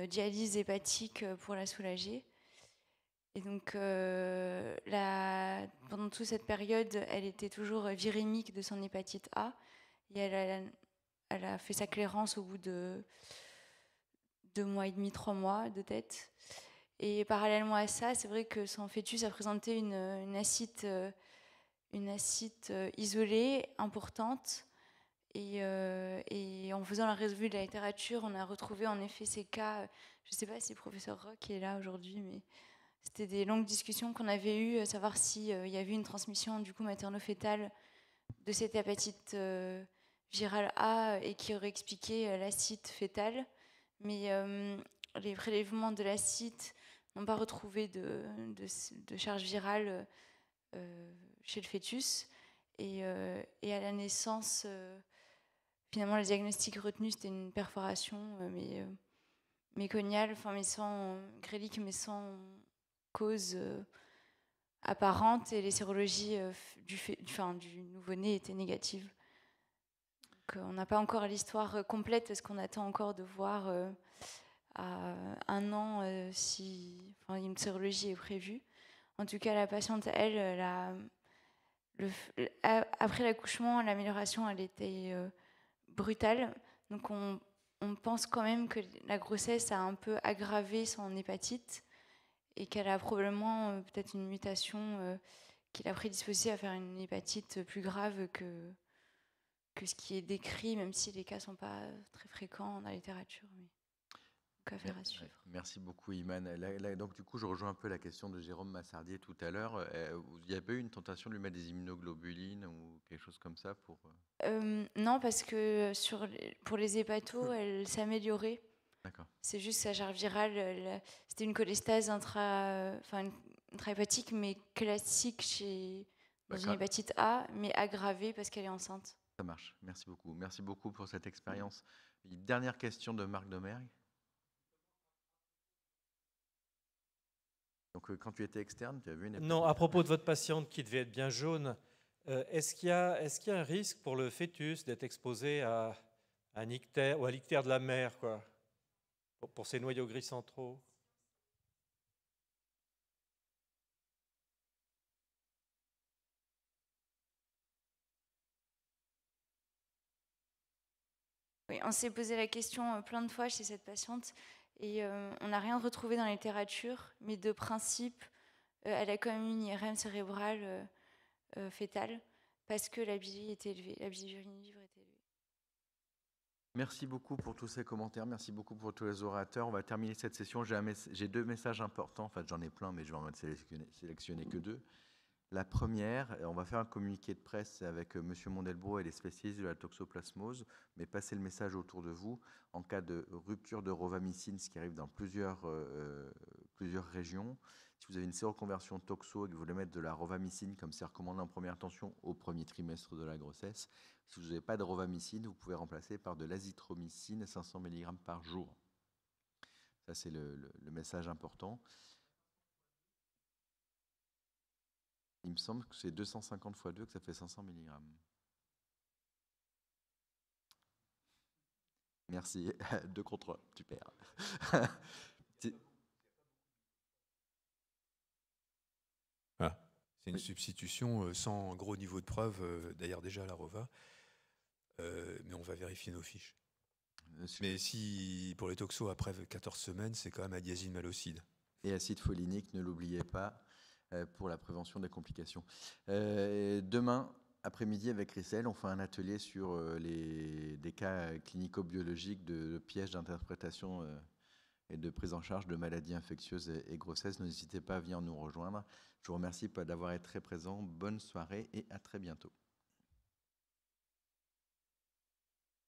dialyse hépatique pour la soulager. Et donc, pendant toute cette période, elle était toujours virémique de son hépatite A. Et elle a fait sa clairance au bout de 2 mois et demi, 3 mois de tête. Et parallèlement à ça, c'est vrai que son fœtus a présenté une acite isolée, importante. Et en faisant la revue de la littérature, on a retrouvé en effet ces cas. Je ne sais pas si le professeur Roch est là aujourd'hui, mais c'était des longues discussions qu'on avait eues, à savoir s'il y avait une transmission du coup materno-fétale de cette hépatite virale A et qui aurait expliqué l'acide fétal. Mais les prélèvements de l'acide n'ont pas retrouvé de charge virale chez le fœtus. Et à la naissance, finalement, le diagnostic retenu, c'était une perforation méconiale, mais sans grélique, mais sans cause apparente. Et les sérologies du nouveau-né étaient négatives. Donc, on n'a pas encore l'histoire complète, parce qu'on attend encore de voir à 1 an si une sérologie est prévue. En tout cas, la patiente, après l'accouchement, l'amélioration, elle était brutale. Donc on pense quand même que la grossesse a un peu aggravé son hépatite et qu'elle a probablement peut-être une mutation qui l'a prédisposée à faire une hépatite plus grave que ce qui est décrit, même si les cas ne sont pas très fréquents dans la littérature. Mais donc, affaire à suivre. Merci beaucoup, Iman. Donc, du coup, je rejoins un peu la question de Jérôme Massardier tout à l'heure. Il y avait eu une tentation de lui mettre des immunoglobulines ou quelque chose comme ça pour... Non, parce que pour les hépatos, elle s'améliorait. D'accord. C'est juste sa charge virale, c'était une cholestase intrahépatique, mais classique dans une hépatite A, mais aggravée parce qu'elle est enceinte. Ça marche, merci beaucoup. Merci beaucoup pour cette expérience. Une dernière question de Marc Domergue. Donc, quand tu étais externe, tu as vu une hépatite? Non, à propos de votre patiente qui devait être bien jaune, est-ce qu'il y a un risque pour le fœtus d'être exposé à un ictère ou à l'ictère de la mère, quoi, pour ces noyaux gris centraux? Oui, on s'est posé la question plein de fois chez cette patiente et on n'a rien retrouvé dans la littérature, mais de principe, elle a quand même une IRM cérébrale fétale parce que la bili était élevée, la bilirubine livre était élevée. Merci beaucoup pour tous ces commentaires, merci beaucoup pour tous les orateurs. On va terminer cette session. J'ai 2 messages importants, enfin j'en ai plein, mais je vais en sélectionner que 2. La première, on va faire un communiqué de presse avec M. Mondelbro et les spécialistes de la toxoplasmose, mais passez le message autour de vous. En cas de rupture de rovamicine, ce qui arrive dans plusieurs régions, si vous avez une séroconversion toxo et que vous voulez mettre de la rovamicine, comme c'est recommandé en première intention au premier trimestre de la grossesse, si vous n'avez pas de rovamicine, vous pouvez remplacer par de l'azithromycine 500 mg par jour. Ça, c'est le message important. Il me semble que c'est 250 x 2, que ça fait 500 mg. Merci. 2 contre 1, super. C'est une substitution sans gros niveau de preuve, d'ailleurs déjà à la ROVA, mais on va vérifier nos fiches. Mais si pour les toxos après 14 semaines, c'est quand même adiazine malocide. Et acide folinique, ne l'oubliez pas, pour la prévention des complications. Demain après-midi avec Christelle, on fait un atelier sur des cas clinico-biologiques de pièges d'interprétation et de prise en charge de maladies infectieuses et grossesses. N'hésitez pas à venir nous rejoindre. Je vous remercie d'avoir été très présent. Bonne soirée et à très bientôt.